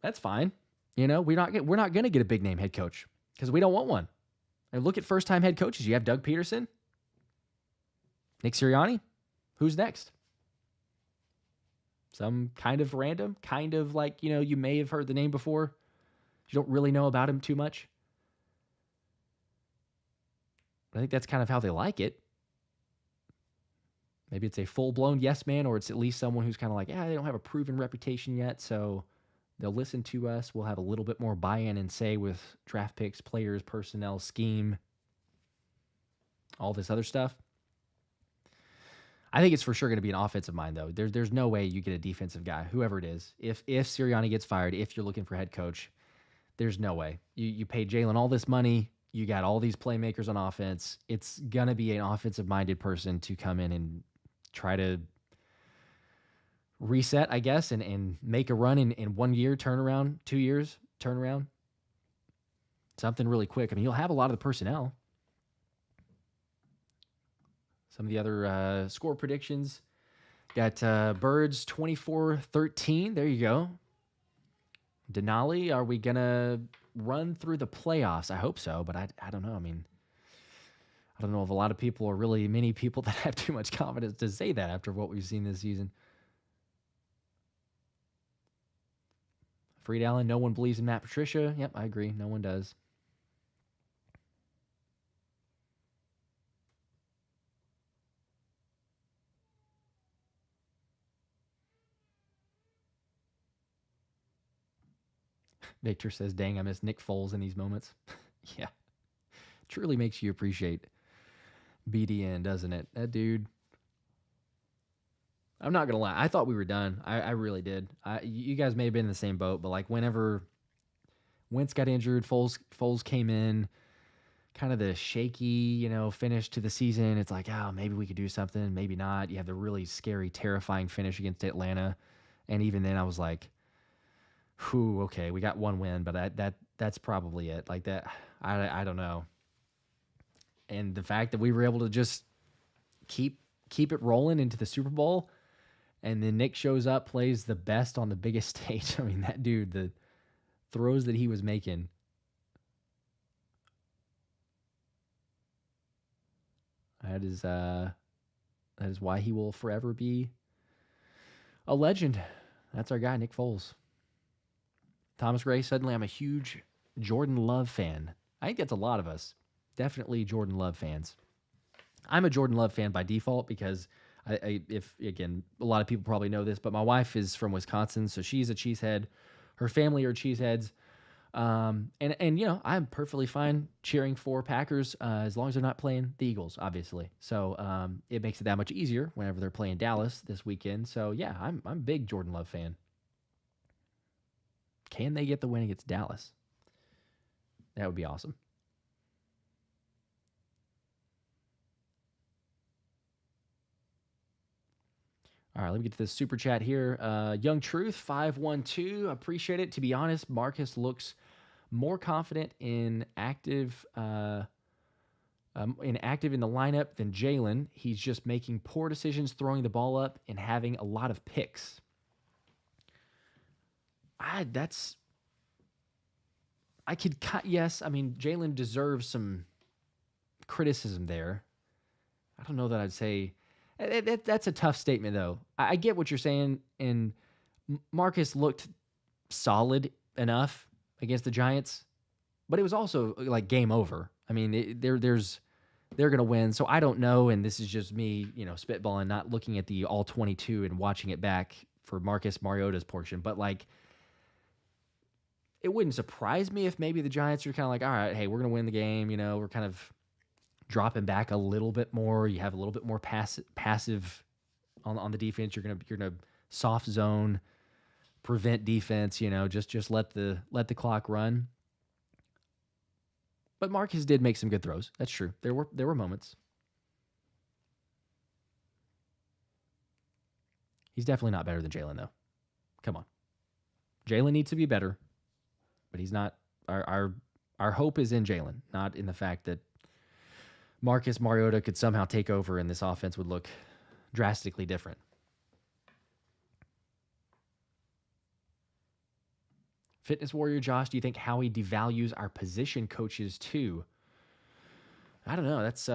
that's fine. We're not going to get a big name head coach because we don't want one. And look at first time head coaches. You have Doug Peterson, Nick Sirianni. Who's next? Some kind of random, kind of like, you may have heard the name before. You don't really know about him too much. I think that's kind of how they like it. Maybe it's a full-blown yes man, or it's at least someone who's kind of like, they don't have a proven reputation yet, so they'll listen to us. We'll have a little bit more buy-in and say with draft picks, players, personnel, scheme, all this other stuff. I think it's for sure going to be an offensive mind, though. There's no way you get a defensive guy, whoever it is. If Sirianni gets fired, if you're looking for head coach, there's no way. You paid Jalen all this money. You got all these playmakers on offense. It's going to be an offensive-minded person to come in and try to reset, I guess, and make a run in 1 year, turnaround, 2 years, turnaround. Something really quick. I mean, you'll have a lot of the personnel. Some of the other score predictions. Got Birds 24-13. There you go. Denali, are we going to run through the playoffs? I hope so, but I don't know. I mean, I don't know if a lot of people are really many people that have too much confidence to say that after what we've seen this season. Freed Allen, no one believes in Matt Patricia. Yep, I agree. No one does. Victor says, dang, I miss Nick Foles in these moments. Yeah. Truly makes you appreciate BDN, doesn't it? That dude. I'm not going to lie. I thought we were done. I really did. You guys may have been in the same boat, but like whenever Wentz got injured, Foles came in, kind of the shaky, finish to the season. It's like, oh, maybe we could do something, maybe not. You have the really scary, terrifying finish against Atlanta. And even then I was like, whew, okay, we got one win, but that's probably it. Like that, I don't know. And the fact that we were able to just keep it rolling into the Super Bowl, and then Nick shows up, plays the best on the biggest stage. I mean, that dude, the throws that he was making. That is why he will forever be a legend. That's our guy, Nick Foles. Thomas Gray, suddenly I'm a huge Jordan Love fan. I think that's a lot of us. Definitely Jordan Love fans. I'm a Jordan Love fan by default because if again, a lot of people probably know this, but my wife is from Wisconsin, so she's a cheesehead. Her family are cheeseheads. And I'm perfectly fine cheering for Packers as long as they're not playing the Eagles, obviously. So it makes it that much easier whenever they're playing Dallas this weekend. So yeah, I'm a big Jordan Love fan. Can they get the win against Dallas? That would be awesome. All right, let me get to this super chat here. Young Truth 512, appreciate it. To be honest, Marcus looks more confident in active in the lineup than Jalen. He's just making poor decisions, throwing the ball up, and having a lot of picks. Yes, I mean, Jalen deserves some criticism there. I don't know that I'd say that's a tough statement, though. I get what you're saying, and Marcus looked solid enough against the Giants, but it was also like game over. I mean, they're going to win, so I don't know, and this is just me, spitballing, not looking at the all 22 and watching it back for Marcus Mariota's portion, but like, it wouldn't surprise me if maybe the Giants are kind of like, all right, hey, we're going to win the game. We're kind of dropping back a little bit more. You have a little bit more passive on the defense. You're gonna soft zone, prevent defense. Just let the clock run. But Marcus did make some good throws. That's true. There were moments. He's definitely not better than Jalen, though. Come on, Jalen needs to be better. But he's not. Our hope is in Jalen, not in the fact that Marcus Mariota could somehow take over and this offense would look drastically different. Fitness Warrior Josh, do you think Howie devalues our position coaches too? I don't know. That's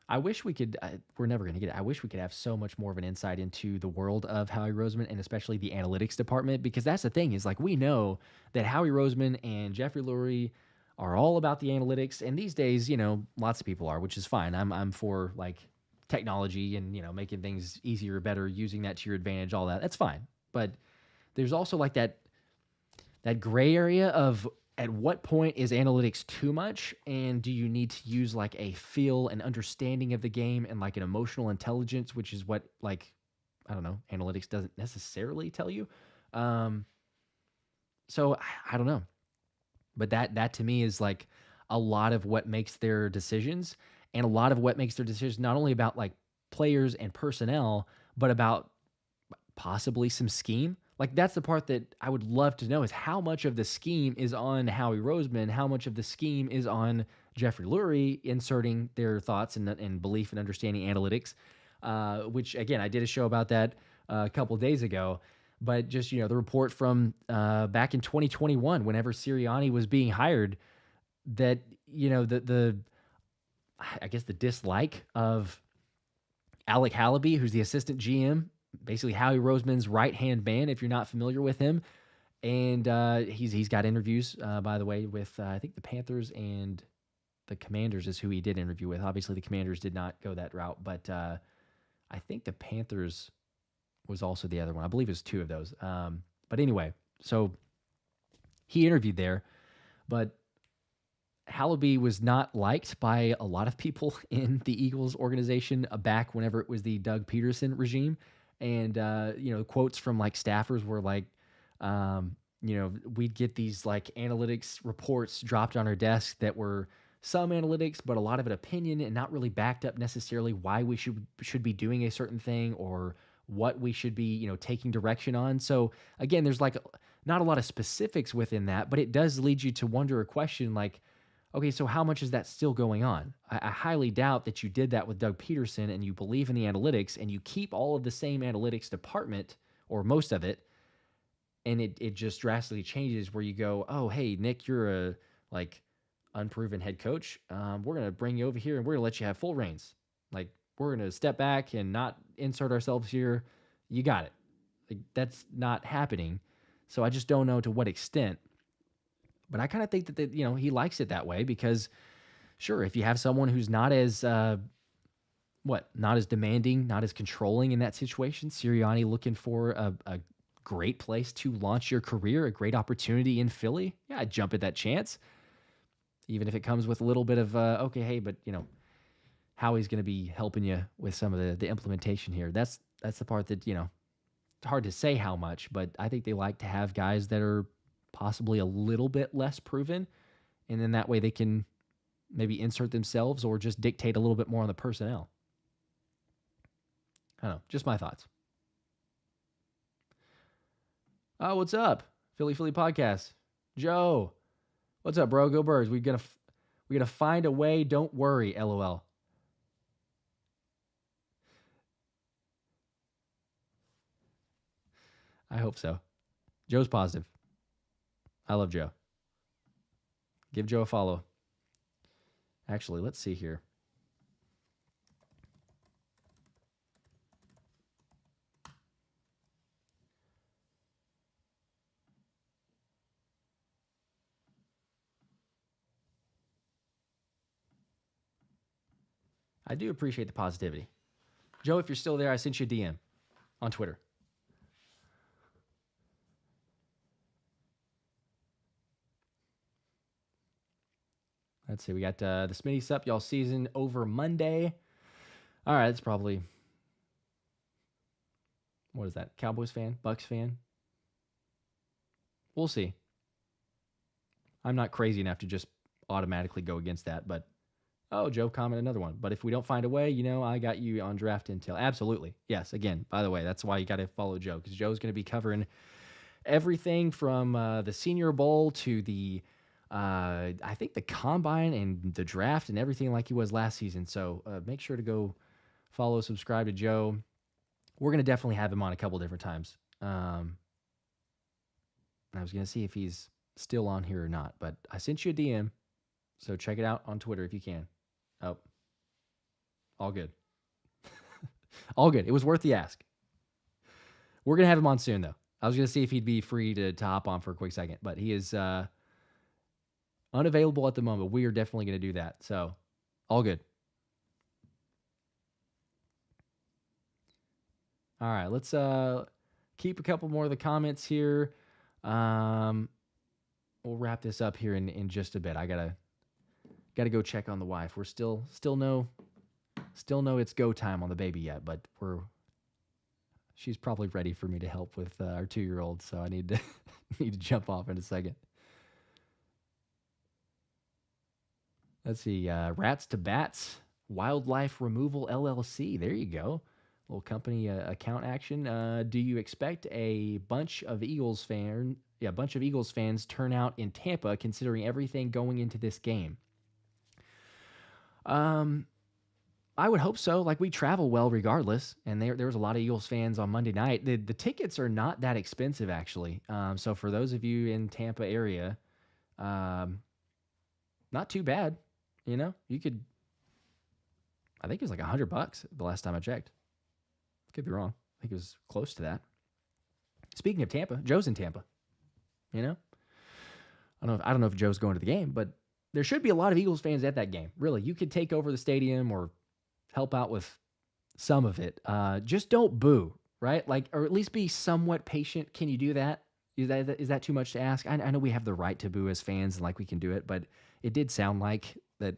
I wish we could. We're never going to get it. I wish we could have so much more of an insight into the world of Howie Roseman and especially the analytics department, because that's the thing is like we know that Howie Roseman and Jeffrey Lurie are all about the analytics, and these days, lots of people are, which is fine. I'm for like technology and making things easier, better, using that to your advantage, all that. That's fine. But there's also like that gray area of at what point is analytics too much, and do you need to use like a feel and understanding of the game and like an emotional intelligence, which is what, like, I don't know, analytics doesn't necessarily tell you. Um, so I don't know, but that to me is like a lot of what makes their decisions, and a lot of what makes their decisions not only about like players and personnel, but about possibly some scheme. Like that's the part that I would love to know, is how much of the scheme is on Howie Roseman, how much of the scheme is on Jeffrey Lurie inserting their thoughts and belief and understanding analytics. Which again, I did a show about that a couple of days ago. But just, the report from back in 2021, whenever Sirianni was being hired, that, the I guess the dislike of Alec Hallaby, who's the assistant GM, basically Howie Roseman's right-hand man, if you're not familiar with him. And he's got interviews, by the way, with I think the Panthers and the Commanders is who he did interview with. Obviously, the Commanders did not go that route, but I think the Panthers was also the other one. I believe it was two of those. But anyway, so he interviewed there, but Hallaby was not liked by a lot of people in the Eagles organization back whenever it was the Doug Peterson regime. And, quotes from like staffers were like, we'd get these like analytics reports dropped on our desk that were some analytics, but a lot of it opinion and not really backed up necessarily why we should be doing a certain thing or what we should be, taking direction on. So again, there's like not a lot of specifics within that, but it does lead you to wonder a question like, okay, so how much is that still going on? I highly doubt that you did that with Doug Peterson and you believe in the analytics and you keep all of the same analytics department or most of it, and it just drastically changes where you go, oh, hey, Nick, you're a like unproven head coach. We're going to bring you over here and we're going to let you have full reins. Like, we're going to step back and not insert ourselves here. You got it. Like, that's not happening. So I just don't know to what extent. But I kind of think that, he likes it that way because, sure, if you have someone who's not as, not as demanding, not as controlling in that situation, Sirianni looking for a great place to launch your career, a great opportunity in Philly, yeah, I'd jump at that chance. Even if it comes with a little bit of, okay, hey, but, Howie's going to be helping you with some of the implementation here. That's the part that, it's hard to say how much, but I think they like to have guys that are possibly a little bit less proven, and then that way they can maybe insert themselves or just dictate a little bit more on the personnel. I don't know, just my thoughts. Oh, what's up? Philly Podcast. Joe, what's up, bro? Go Birds. We're gonna find a way. Don't worry. LOL. I hope so. Joe's positive. I love Joe. Give Joe a follow. Actually, let's see here. I do appreciate the positivity. Joe, if you're still there, I sent you a DM on Twitter. Let's see. We got the Smitty Sup y'all season over Monday. All right, it's probably, what is that? Cowboys fan? Bucks fan? We'll see. I'm not crazy enough to just automatically go against that, but oh, Joe comment another one. But if we don't find a way, I got you on draft intel. Absolutely. Yes. Again, by the way, that's why you got to follow Joe, because Joe's going to be covering everything from the Senior Bowl to the, I think the Combine and the draft and everything like he was last season. So make sure to go follow, subscribe to Joe. We're going to definitely have him on a couple different times. I was going to see if he's still on here or not, but I sent you a DM. So check it out on Twitter if you can. Oh, all good. All good. It was worth the ask. We're going to have him on soon, though. I was going to see if he'd be free to hop on for a quick second, but he is unavailable at the moment. We are definitely going to do that. So, all good. All right, let's keep a couple more of the comments here. What we'll wrap this up here in just a bit. I gotta go check on the wife. We're still know it's go time on the baby yet, but she's probably ready for me to help with our 2-year-old. So I need to need to jump off in a second. Let's see. Rats to Bats Wildlife Removal LLC. There you go. Little company account action. Do you expect a bunch of Eagles fans turn out in Tampa, considering everything going into this game? I would hope so. Like, we travel well regardless, and there was a lot of Eagles fans on Monday night. The tickets are not that expensive, actually. So for those of you in Tampa area, not too bad. You know, you could. I think it was like $100 the last time I checked. Could be wrong. I think it was close to that. Speaking of Tampa, Joe's in Tampa. You know, I don't know if Joe's going to the game, but there should be a lot of Eagles fans at that game. Really, you could take over the stadium or help out with some of it. Just don't boo, right? Like, or at least be somewhat patient. Can you do that? Is that too much to ask? I know we have the right to boo as fans, and like we can do it, but it did sound like that.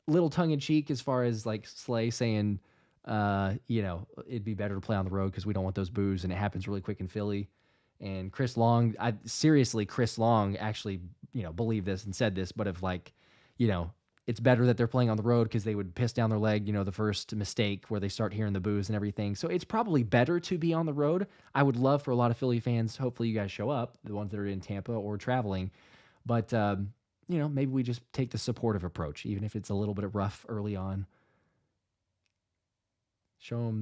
Little tongue in cheek, as far as like Slay saying, it'd be better to play on the road because we don't want those boos, and it happens really quick in Philly. And Chris Long actually, believed this and said this, but if it's better that they're playing on the road because they would piss down their leg, the first mistake where they start hearing the boos and everything. So it's probably better to be on the road. I would love for a lot of Philly fans, hopefully you guys show up, the ones that are in Tampa or traveling. But, maybe we just take the supportive approach, even if it's a little bit rough early on. Show them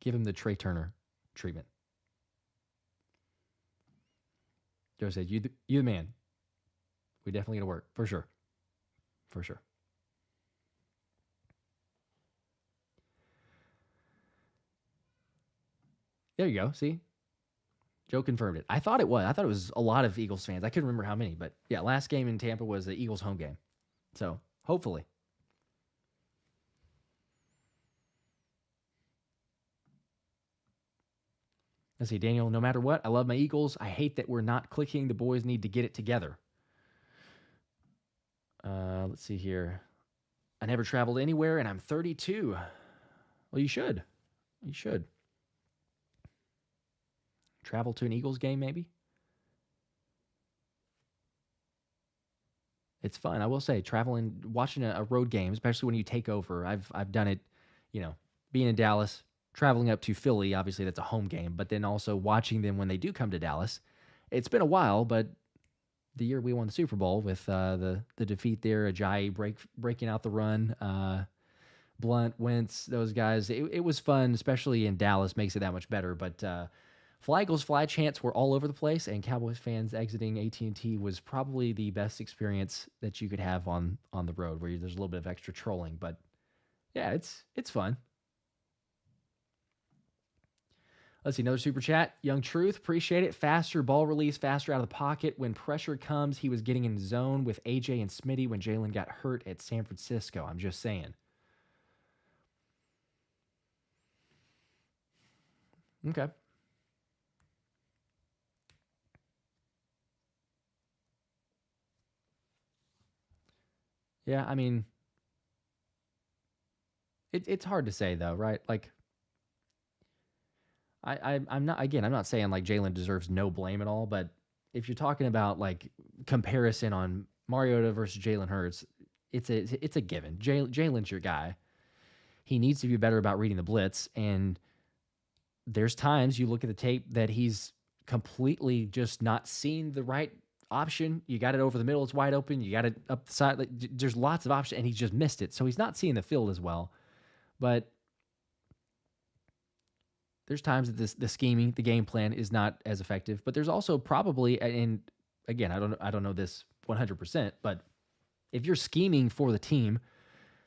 give him the Trey Turner treatment. Joe said, you the man. We definitely gonna work, for sure. For sure. There you go, see? Joe confirmed it. I thought it was a lot of Eagles fans. I couldn't remember how many, but yeah, last game in Tampa was the Eagles home game. So, hopefully. Let's see, Daniel, no matter what, I love my Eagles. I hate that we're not clicking. The boys need to get it together. Let's see here. I never traveled anywhere, and I'm 32. Well, you should. You should. Travel to an Eagles game, maybe? It's fun. I will say, traveling, watching a road game, especially when you take over. I've done it, being in Dallas, traveling up to Philly. Obviously, that's a home game, but then also watching them when they do come to Dallas. It's been a while, but the year we won the Super Bowl with the defeat there, Ajayi breaking out the run, Blunt, Wentz, those guys, it was fun, especially in Dallas, makes it that much better. But Fly Eagles Fly chants were all over the place, and Cowboys fans exiting AT&T was probably the best experience that you could have on the road, where there's a little bit of extra trolling. But yeah, it's fun. Let's see, another super chat. Young Truth, appreciate it. Faster ball release, faster out of the pocket. When pressure comes, he was getting in zone with AJ and Smitty when Jalen got hurt at San Francisco. I'm just saying. Okay. Yeah, I mean, it's hard to say though, right? Like, I'm not saying like Jalen deserves no blame at all, but if you're talking about like comparison on Mariota versus Jalen Hurts, it's a given. Jalen's your guy. He needs to be better about reading the blitz, and there's times you look at the tape that he's completely just not seeing the right option. You got it over the middle, it's wide open. You got it up the side. Like, there's lots of options, and he's just missed it. So he's not seeing the field as well. But there's times that the scheming, the game plan is not as effective. But there's also probably, and again, I don't know this 100%, but if you're scheming for the team,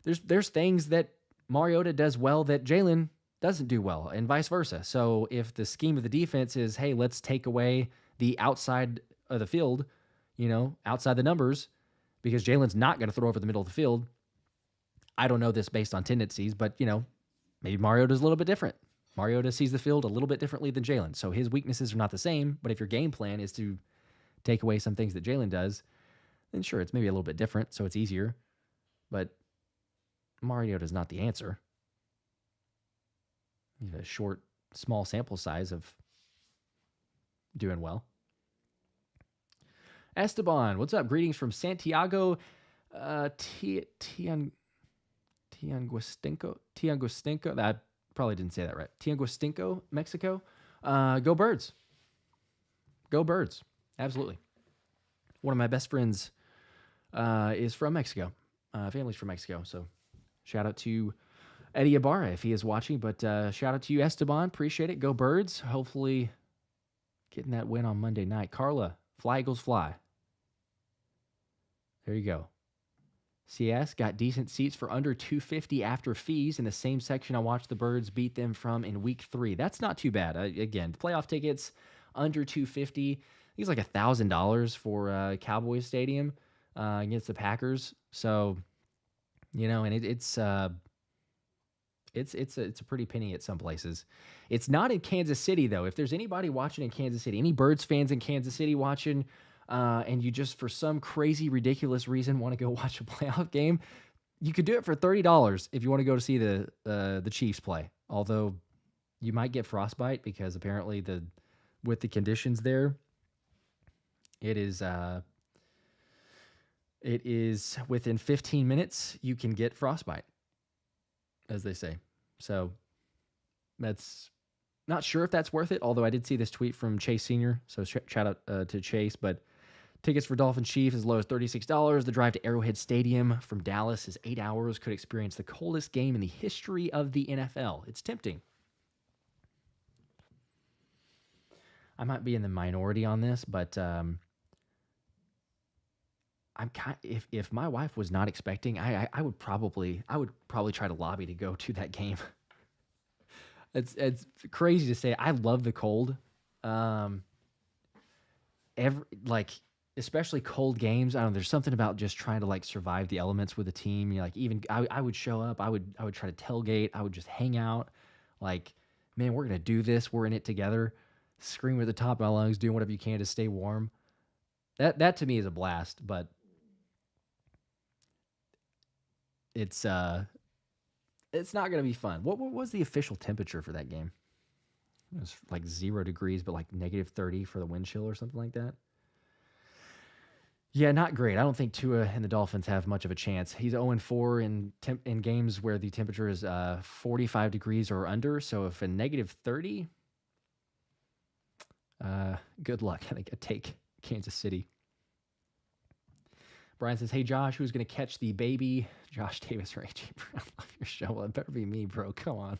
there's things that Mariota does well that Jalen doesn't do well, and vice versa. So if the scheme of the defense is, hey, let's take away the outside of the field, outside the numbers, because Jalen's not going to throw over the middle of the field. I don't know this based on tendencies, but maybe Mariota's a little bit different. Mariota sees the field a little bit differently than Jalen, so his weaknesses are not the same. But if your game plan is to take away some things that Jalen does, then sure, it's maybe a little bit different, so it's easier. But Mariota is not the answer. You have a short, small sample size of doing well. Esteban, what's up? Greetings from Santiago, Tianguistinco. I probably didn't say that right. Tianguistinco, Mexico. Go Birds. Go Birds. Absolutely. One of my best friends is from Mexico. Family's from Mexico. So shout out to Eddie Ibarra if he is watching. But shout out to you, Esteban. Appreciate it. Go Birds. Hopefully getting that win on Monday night. Carla, Fly Eagles Fly. There you go. CS got decent seats for under $250 after fees in the same section I watched the Birds beat them from in week 3. That's not too bad. Again, playoff tickets under $250. I think it's like $1,000 for Cowboys Stadium against the Packers. So, and it's a pretty penny at some places. It's not in Kansas City though. If there's anybody watching in Kansas City, any Birds fans in Kansas City watching, and you just for some crazy, ridiculous reason want to go watch a playoff game, you could do it for $30 if you want to go to see the Chiefs play. Although you might get frostbite because apparently with the conditions there, it is within 15 minutes you can get frostbite, as they say. So that's not sure if that's worth it. Although I did see this tweet from Chase Sr. So shout out to Chase, but. Tickets for Dolphins Chiefs as low as $36. The drive to Arrowhead Stadium from Dallas is 8 hours. Could experience the coldest game in the history of the NFL. It's tempting. I might be in the minority on this, but if my wife was not expecting, I would probably try to lobby to go to that game. It's crazy to say. I love the cold. Especially cold games. I don't know. There's something about just trying to survive the elements with a team. Even I would show up. I would try to tailgate. I would just hang out. Man, we're gonna do this. We're in it together. Scream at the top of my lungs, doing whatever you can to stay warm. That to me is a blast. But it's not gonna be fun. What was the official temperature for that game? It was 0 degrees, but -30 for the wind chill or something like that. Yeah, not great. I don't think Tua and the Dolphins have much of a chance. He's 0-4 in games where the temperature is 45 degrees or under. So if a -30, good luck. I think I'd take Kansas City. Brian says, hey, Josh, who's going to catch the baby? Josh Davis or AJ Brown. I love your show. Well, it better be me, bro. Come on.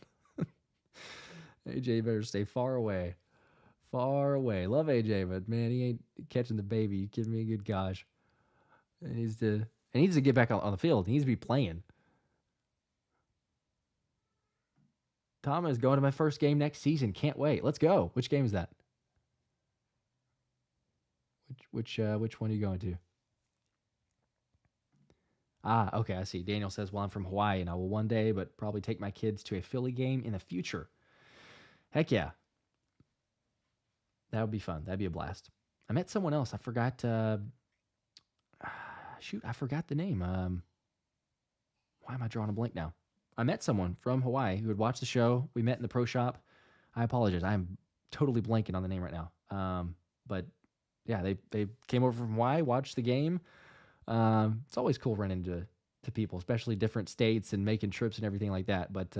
AJ better stay far away. Far away. Love AJ, but man, he ain't catching the baby. You kidding me? Good gosh. He needs to get back on the field. He needs to be playing. Tom is going to my first game next season. Can't wait. Let's go. Which game is that? Which one are you going to? Okay, I see. Daniel says, well, I'm from Hawaii and I will one day, but probably take my kids to a Philly game in the future. Heck yeah. That would be fun. That'd be a blast. I met someone else. I forgot. I forgot the name. Why am I drawing a blank now? I met someone from Hawaii who had watched the show. We met in the pro shop. I apologize. I'm totally blanking on the name right now. But yeah, they came over from Hawaii, watched the game. It's always cool running into people, especially different states and making trips and everything like that. But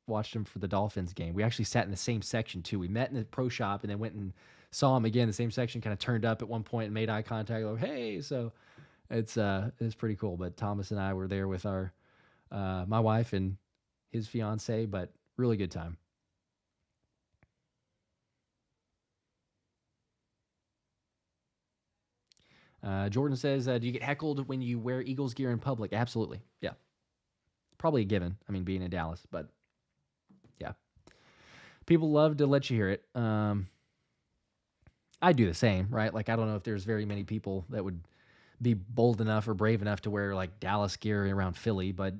watched him for the Dolphins game. We actually sat in the same section too. We met in the pro shop and then went and saw him again in the same section, kind of turned up at one point and made eye contact. Like, hey, so it's pretty cool. But Thomas and I were there with our my wife and his fiance, but really good time. Jordan says, do you get heckled when you wear Eagles gear in public? Absolutely. Yeah. Probably a given. I mean, being in Dallas, but yeah. People love to let you hear it. I do the same, right? I don't know if there's very many people that would be bold enough or brave enough to wear Dallas gear around Philly, but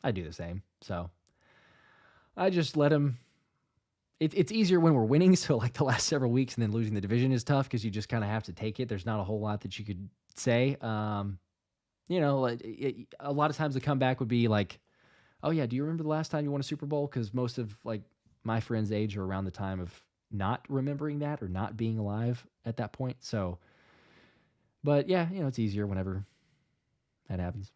I do the same. So, I just let them. It's easier when we're winning, so like the last several weeks, and then losing the division is tough because you just kind of have to take it. There's not a whole lot that you could say. A lot of times the comeback would be like, "Oh yeah, do you remember the last time you won a Super Bowl?" Because most of like my friends' age are around the time of not remembering that or not being alive at that point. So, but yeah, it's easier whenever that happens.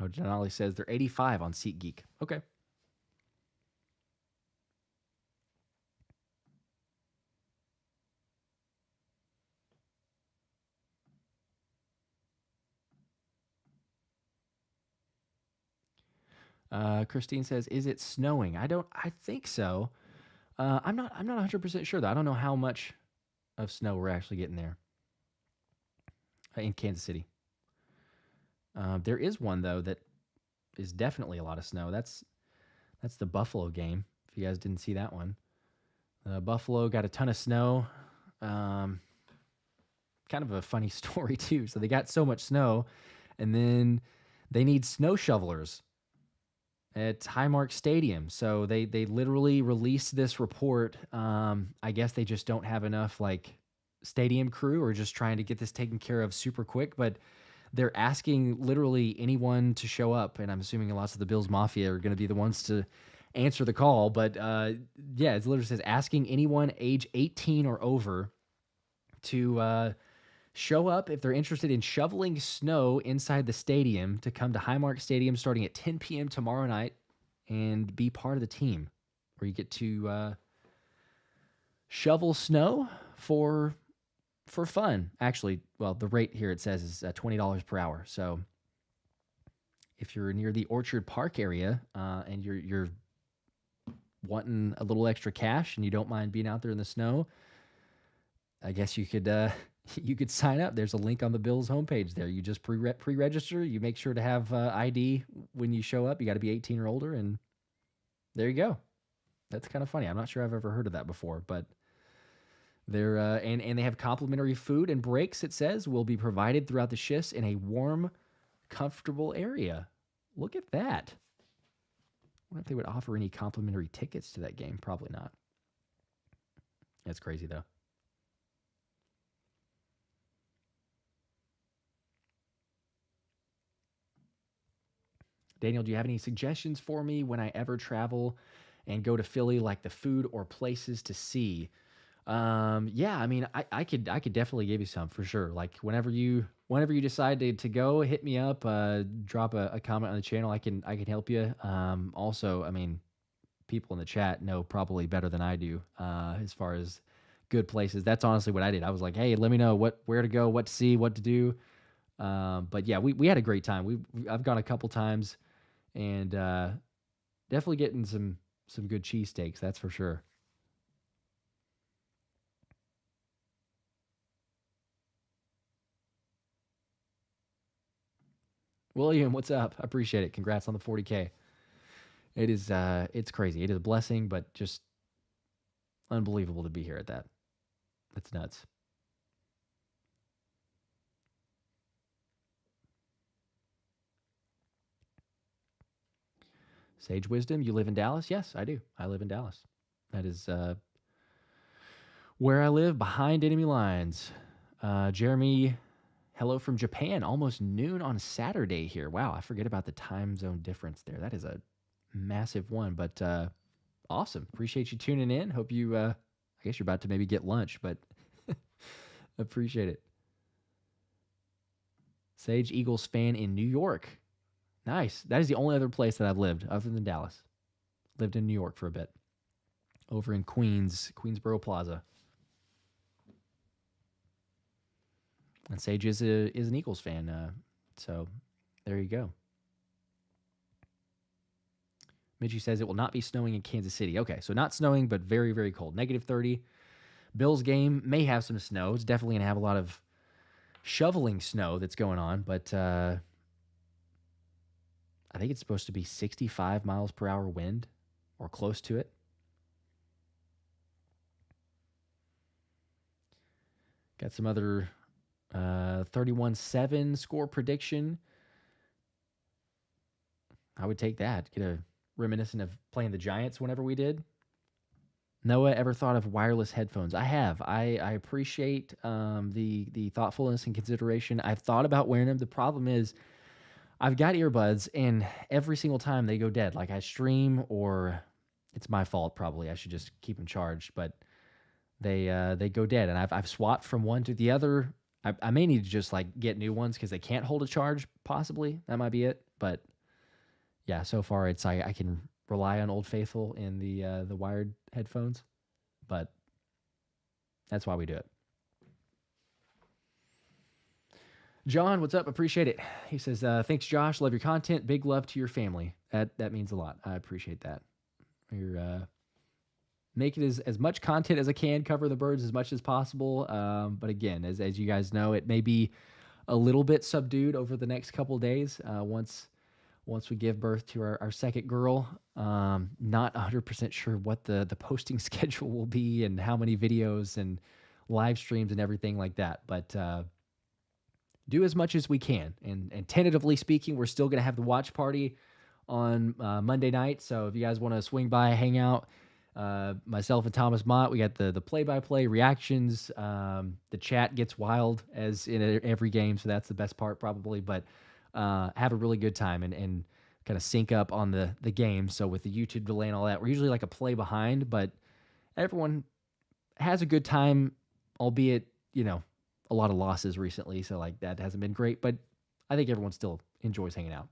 Oh, Janali says they're 85 on SeatGeek. Okay. Christine says, "Is it snowing?" I think so. I'm not 100% sure though. I don't know how much of snow we're actually getting there in Kansas City. There is one though that is definitely a lot of snow. That's the Buffalo game. If you guys didn't see that one, Buffalo got a ton of snow. Um, Kind of a funny story too. So they got so much snow, and then they need snow shovelers at Highmark Stadium. So they literally released this report. I guess they just don't have enough like stadium crew, or just trying to get this taken care of super quick. But they're asking literally anyone to show up, and I'm assuming lots of the Bills Mafia are going to be the ones to answer the call. But yeah, it literally says asking anyone age 18 or over to show up if they're interested in shoveling snow inside the stadium to come to Highmark Stadium starting at 10 p.m. tomorrow night and be part of the team, where you get to shovel snow for fun. Actually, well, the rate here it says is $20 per hour. So if you're near the Orchard Park area and you're wanting a little extra cash and you don't mind being out there in the snow, I guess you could you could sign up. There's a link on the Bills homepage there. You just pre-register. You make sure to have ID when you show up. You got to be 18 or older, and there you go. That's kind of funny. I'm not sure I've ever heard of that before, but they're and they have complimentary food and breaks. It says will be provided throughout the shifts in a warm, comfortable area. Look at that. I wonder if they would offer any complimentary tickets to that game. Probably not. That's crazy though. Daniel, do you have any suggestions for me when I ever travel and go to Philly, like the food or places to see? Yeah, I mean, I could definitely give you some for sure. Like whenever you decide to go, hit me up. Drop a comment on the channel. I can help you. Also, I mean, people in the chat know probably better than I do as far as good places. That's honestly what I did. I was like, hey, let me know where to go, what to see, what to do. But yeah, we had a great time. I've gone a couple times, and definitely getting some good cheesesteaks. That's for sure. William, what's up? I appreciate it. Congrats on the 40K. It's crazy. It is a blessing, but just unbelievable to be here at that. That's nuts. Sage Wisdom, you live in Dallas? Yes, I do. I live in Dallas. That is where I live, behind enemy lines. Jeremy, hello from Japan. Almost noon on Saturday here. Wow, I forget about the time zone difference there. That is a massive one, but awesome. Appreciate you tuning in. Hope you, I guess you're about to maybe get lunch, but appreciate it. Sage Eagles fan in New York. Nice. That is the only other place that I've lived other than Dallas. Lived in New York for a bit. Over in Queensboro Plaza. And Sage is an Eagles fan. So there you go. Midgie says it will not be snowing in Kansas City. Okay, so not snowing, but very, very cold. -30. Bills game may have some snow. It's definitely going to have a lot of shoveling snow that's going on, but I think it's supposed to be 65 miles per hour wind or close to it. Got some other 31-7 score prediction. I would take that. Get a reminiscent of playing the Giants whenever we did. Noah, ever thought of wireless headphones? I have. I appreciate the thoughtfulness and consideration. I've thought about wearing them. The problem is I've got earbuds, and every single time they go dead. Like I stream, or it's my fault probably. I should just keep them charged, but they go dead, and I've swapped from one to the other. I may need to just like get new ones because they can't hold a charge. Possibly that might be it, but yeah, so far it's I can rely on Old Faithful in the wired headphones, but that's why we do it. John, what's up? Appreciate it. He says, thanks, Josh. Love your content. Big love to your family. That means a lot. I appreciate that. You're making as much content as I can, cover the birds as much as possible. But again, as you guys know, it may be a little bit subdued over the next couple of days. Once we give birth to our second girl, not 100% sure what the posting schedule will be and how many videos and live streams and everything like that. But do as much as we can. And tentatively speaking, we're still going to have the watch party on Monday night. So if you guys want to swing by, hang out, myself and Thomas Mott, we got the play-by-play reactions. The chat gets wild as in every game, so that's the best part probably. But have a really good time and kind of sync up on the game. So with the YouTube delay and all that, we're usually like a play behind, but everyone has a good time, albeit, a lot of losses recently. So like that hasn't been great, but I think everyone still enjoys hanging out.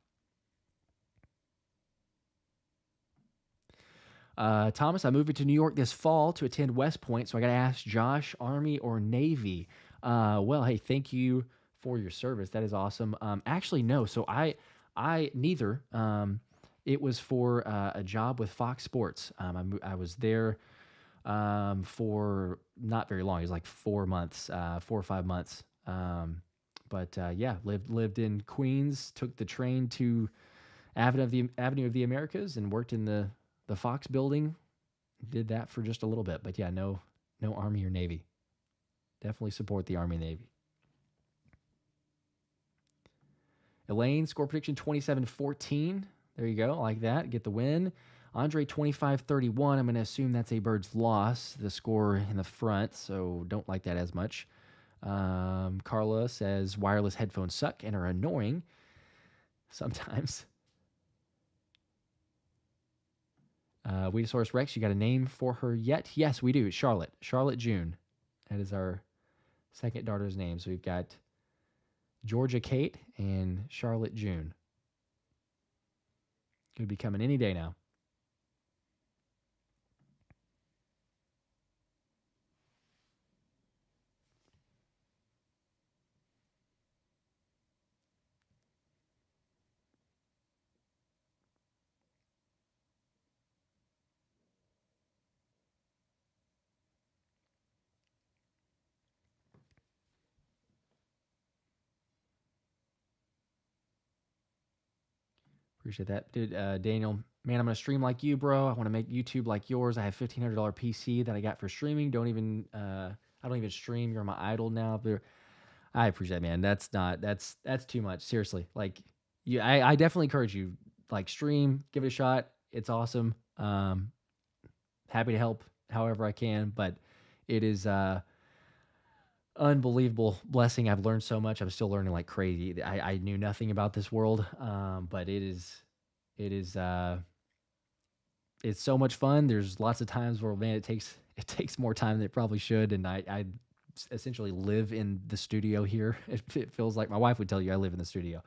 Thomas, I'm moving to New York this fall to attend West Point, so I got to ask Josh, Army or Navy? Well, hey, thank you for your service. That is awesome. Actually, no. So I neither. It was for a job with Fox Sports. I was there for not very long. It was like 4 months, 4 or 5 months. But yeah, lived in Queens. Took the train to Avenue of the Americas and worked in the Fox building. Did that for just a little bit. But yeah, no Army or Navy. Definitely support the Army and Navy. Elaine, score prediction 27-14. There you go. I like that. Get the win. Andre, 25-31. I'm going to assume that's a Birds loss, the score in the front, so don't like that as much. Carla says wireless headphones suck and are annoying sometimes. Weedosaurus Rex, you got a name for her yet? Yes, we do. Charlotte June. That is our second daughter's name. So we've got Georgia Kate and Charlotte June. Could be coming any day now. Appreciate that. Dude, Daniel, man, I'm going to stream like you, bro. I want to make YouTube like yours. I have $1,500 PC that I got for streaming. I don't even stream. You're my idol now. But I appreciate it, man. That's too much. Seriously. Like, I definitely encourage you, like, stream, give it a shot. It's awesome. Happy to help however I can, but it is unbelievable blessing. I've learned so much. I'm still learning like crazy. I knew nothing about this world, but it's so much fun. There's lots of times where, man, it takes more time than it probably should, and I essentially live in the studio here. It feels like, my wife would tell you I live in the studio,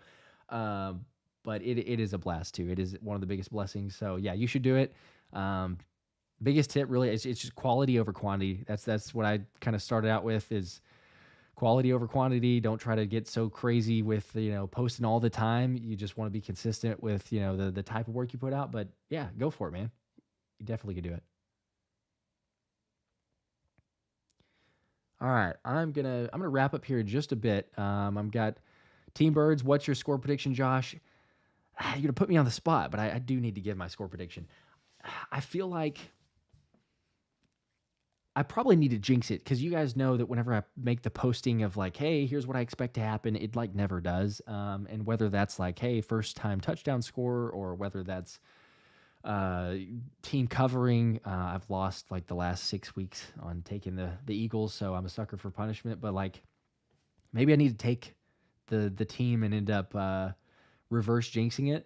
but it is a blast too. It is one of the biggest blessings. So yeah, you should do it. Biggest tip really is it's just quality over quantity. That's what I kind of started out with, is quality over quantity. Don't try to get so crazy with, posting all the time. You just want to be consistent with, the type of work you put out. But yeah, go for it, man. You definitely could do it. All right, I'm gonna wrap up here in just a bit. I've got Team Birds. What's your score prediction, Josh? you're gonna put me on the spot, but I do need to give my score prediction. I feel like I probably need to jinx it because you guys know that whenever I make the posting of like, hey, here's what I expect to happen, it like never does. And whether that's like, hey, first time touchdown score, or whether that's uh, team covering, I've lost like the last 6 weeks on taking the Eagles, so I'm a sucker for punishment. But like, maybe I need to take the team and end up reverse jinxing it.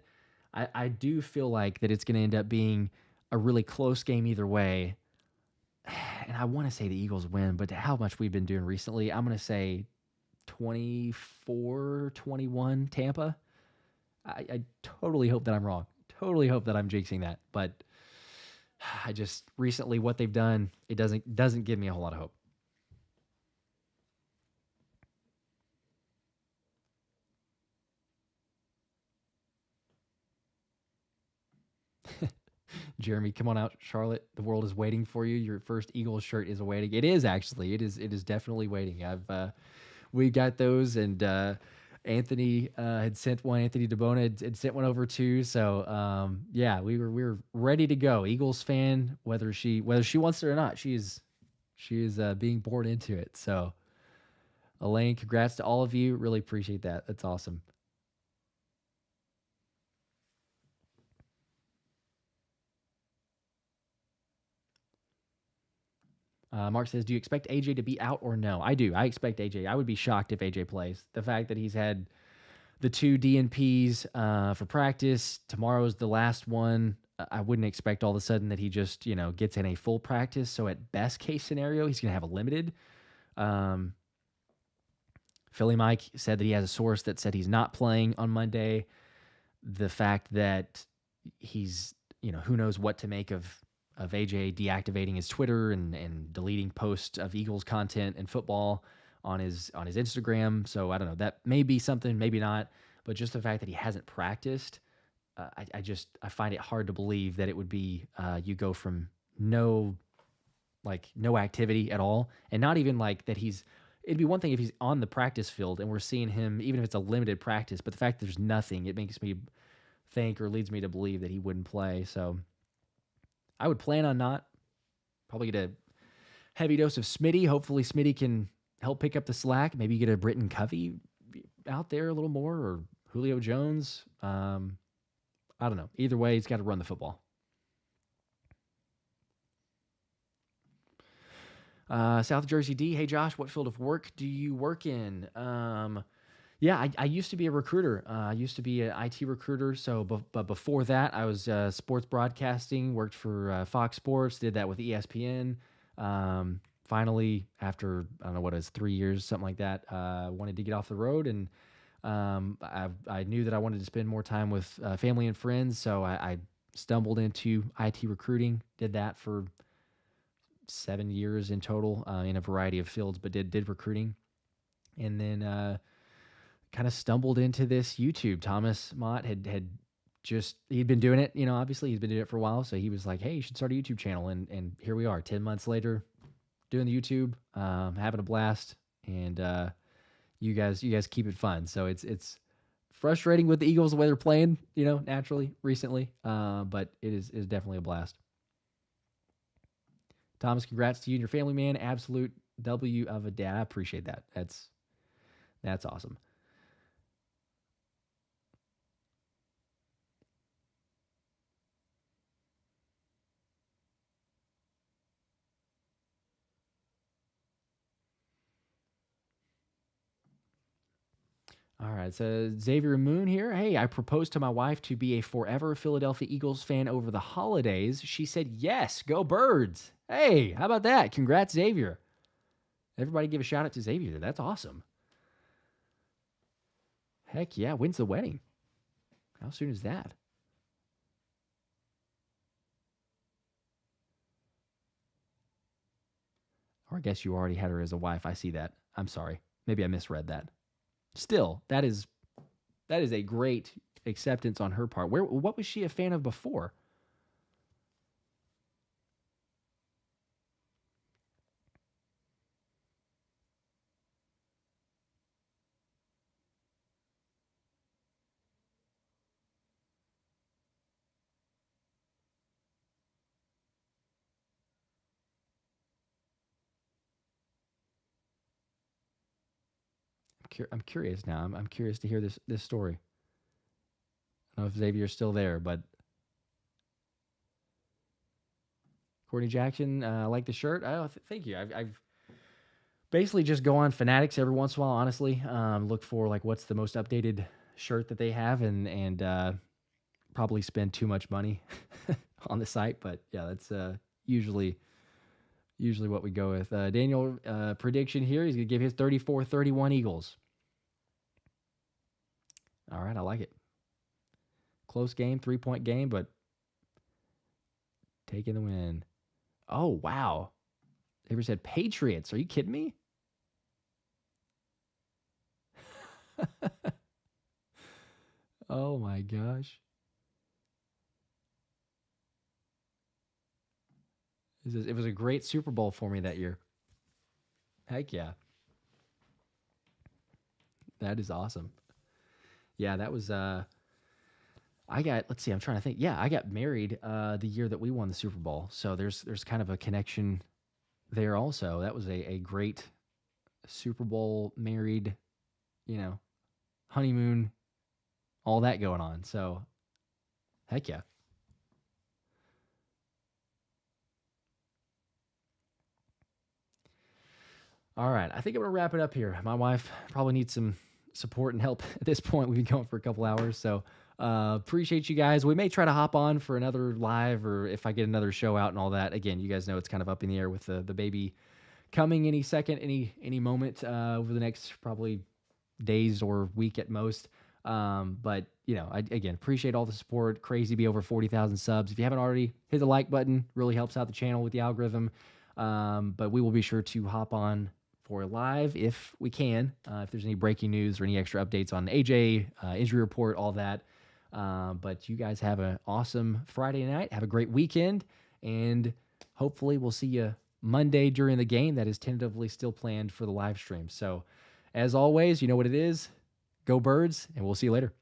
I do feel like that it's going to end up being a really close game either way. And I want to say the Eagles win, but how much we've been doing recently, I'm going to say 24-21 Tampa. I totally hope that I'm wrong. Totally hope that I'm jinxing that. But I just recently what they've done, it doesn't give me a whole lot of hope. Jeremy, come on out, Charlotte. The world is waiting for you. Your first Eagles shirt is awaiting. It is actually. It is definitely waiting. We got those, and Anthony had sent one. Anthony DeBona had sent one over too. So yeah, we were ready to go. Eagles fan, whether she wants it or not, she is being born into it. So Elaine, congrats to all of you. Really appreciate that. That's awesome. Mark says, do you expect AJ to be out or no? I do. I expect AJ. I would be shocked if AJ plays. The fact that he's had the two DNPs for practice, tomorrow's the last one. I wouldn't expect all of a sudden that he just, gets in a full practice. So at best case scenario, he's going to have a limited. Um, Philly Mike said that he has a source that said he's not playing on Monday. The fact that he's, who knows what to make of AJ deactivating his Twitter and deleting posts of Eagles content and football on his Instagram. So I don't know. That may be something, maybe not. But just the fact that he hasn't practiced, I find it hard to believe that it would be you go from no activity at all, and not even like that he's. It'd be one thing if he's on the practice field and we're seeing him, even if it's a limited practice. But the fact that there's nothing, it makes me think or leads me to believe that he wouldn't play. So I would plan on not. Probably get a heavy dose of Smitty. Hopefully Smitty can help pick up the slack. Maybe get a Britton Covey out there a little more, or Julio Jones. I don't know. Either way, he's got to run the football. South Jersey D. Hey Josh, what field of work do you work in? Yeah, I used to be a recruiter. I used to be an IT recruiter. So, but before that, I was sports broadcasting. Worked for Fox Sports. Did that with ESPN. Finally, after I don't know what it was, 3 years, something like that, wanted to get off the road, and I knew that I wanted to spend more time with family and friends. So I stumbled into IT recruiting. Did that for 7 years in total in a variety of fields, but did recruiting, and then kind of stumbled into this YouTube. Thomas Mott had just he'd been doing it, obviously he's been doing it for a while, so he was like, hey, you should start a YouTube channel, and here we are 10 months later doing the YouTube, having a blast, and you guys keep it fun. So it's frustrating with the Eagles the way they're playing, naturally recently, but it is definitely a blast. Thomas, congrats to you and your family, man. Absolute W of a dad. I appreciate that. That's awesome. All right, so Xavier Moon here. Hey, I proposed to my wife to be a forever Philadelphia Eagles fan over the holidays. She said yes. Go Birds. Hey, how about that? Congrats, Xavier. Everybody give a shout out to Xavier. That's awesome. Heck yeah. When's the wedding? How soon is that? Or I guess you already had her as a wife. I see that. I'm sorry. Maybe I misread that. Still, that is a great acceptance on her part. What was she a fan of before? I'm curious now. I'm curious to hear this story. I don't know if Xavier's still there, but Courtney Jackson, I like the shirt. Thank you. I've basically just go on Fanatics every once in a while, honestly. Look for like what's the most updated shirt that they have and probably spend too much money on the site. But yeah, that's usually what we go with. Daniel, prediction here, he's going to give his 34-31 Eagles. All right, I like it. Close game, 3-point game, but taking the win. Oh, wow. They ever said Patriots. Are you kidding me? Oh, my gosh. It was a great Super Bowl for me that year. Heck yeah. That is awesome. Yeah, that was let's see, I'm trying to think. Yeah, I got married the year that we won the Super Bowl. So there's kind of a connection there also. That was a great Super Bowl married, honeymoon, all that going on. So heck yeah. All right, I think I'm going to wrap it up here. My wife probably needs some support and help at this point. We've been going for a couple hours, so appreciate you guys. We may try to hop on for another live, or if I get another show out and all that. Again, you guys know it's kind of up in the air with the baby coming any second, any moment over the next probably days or week at most. But I again appreciate all the support. Crazy to be over 40,000 subs. If you haven't already, hit the like button. Really helps out the channel with the algorithm. But we will be sure to hop on for live if we can, if there's any breaking news or any extra updates on AJ, injury report, all that. But you guys have an awesome Friday night. Have a great weekend, and hopefully we'll see you Monday during the game that is tentatively still planned for the live stream. So as always, you know what it is. Go Birds, and we'll see you later.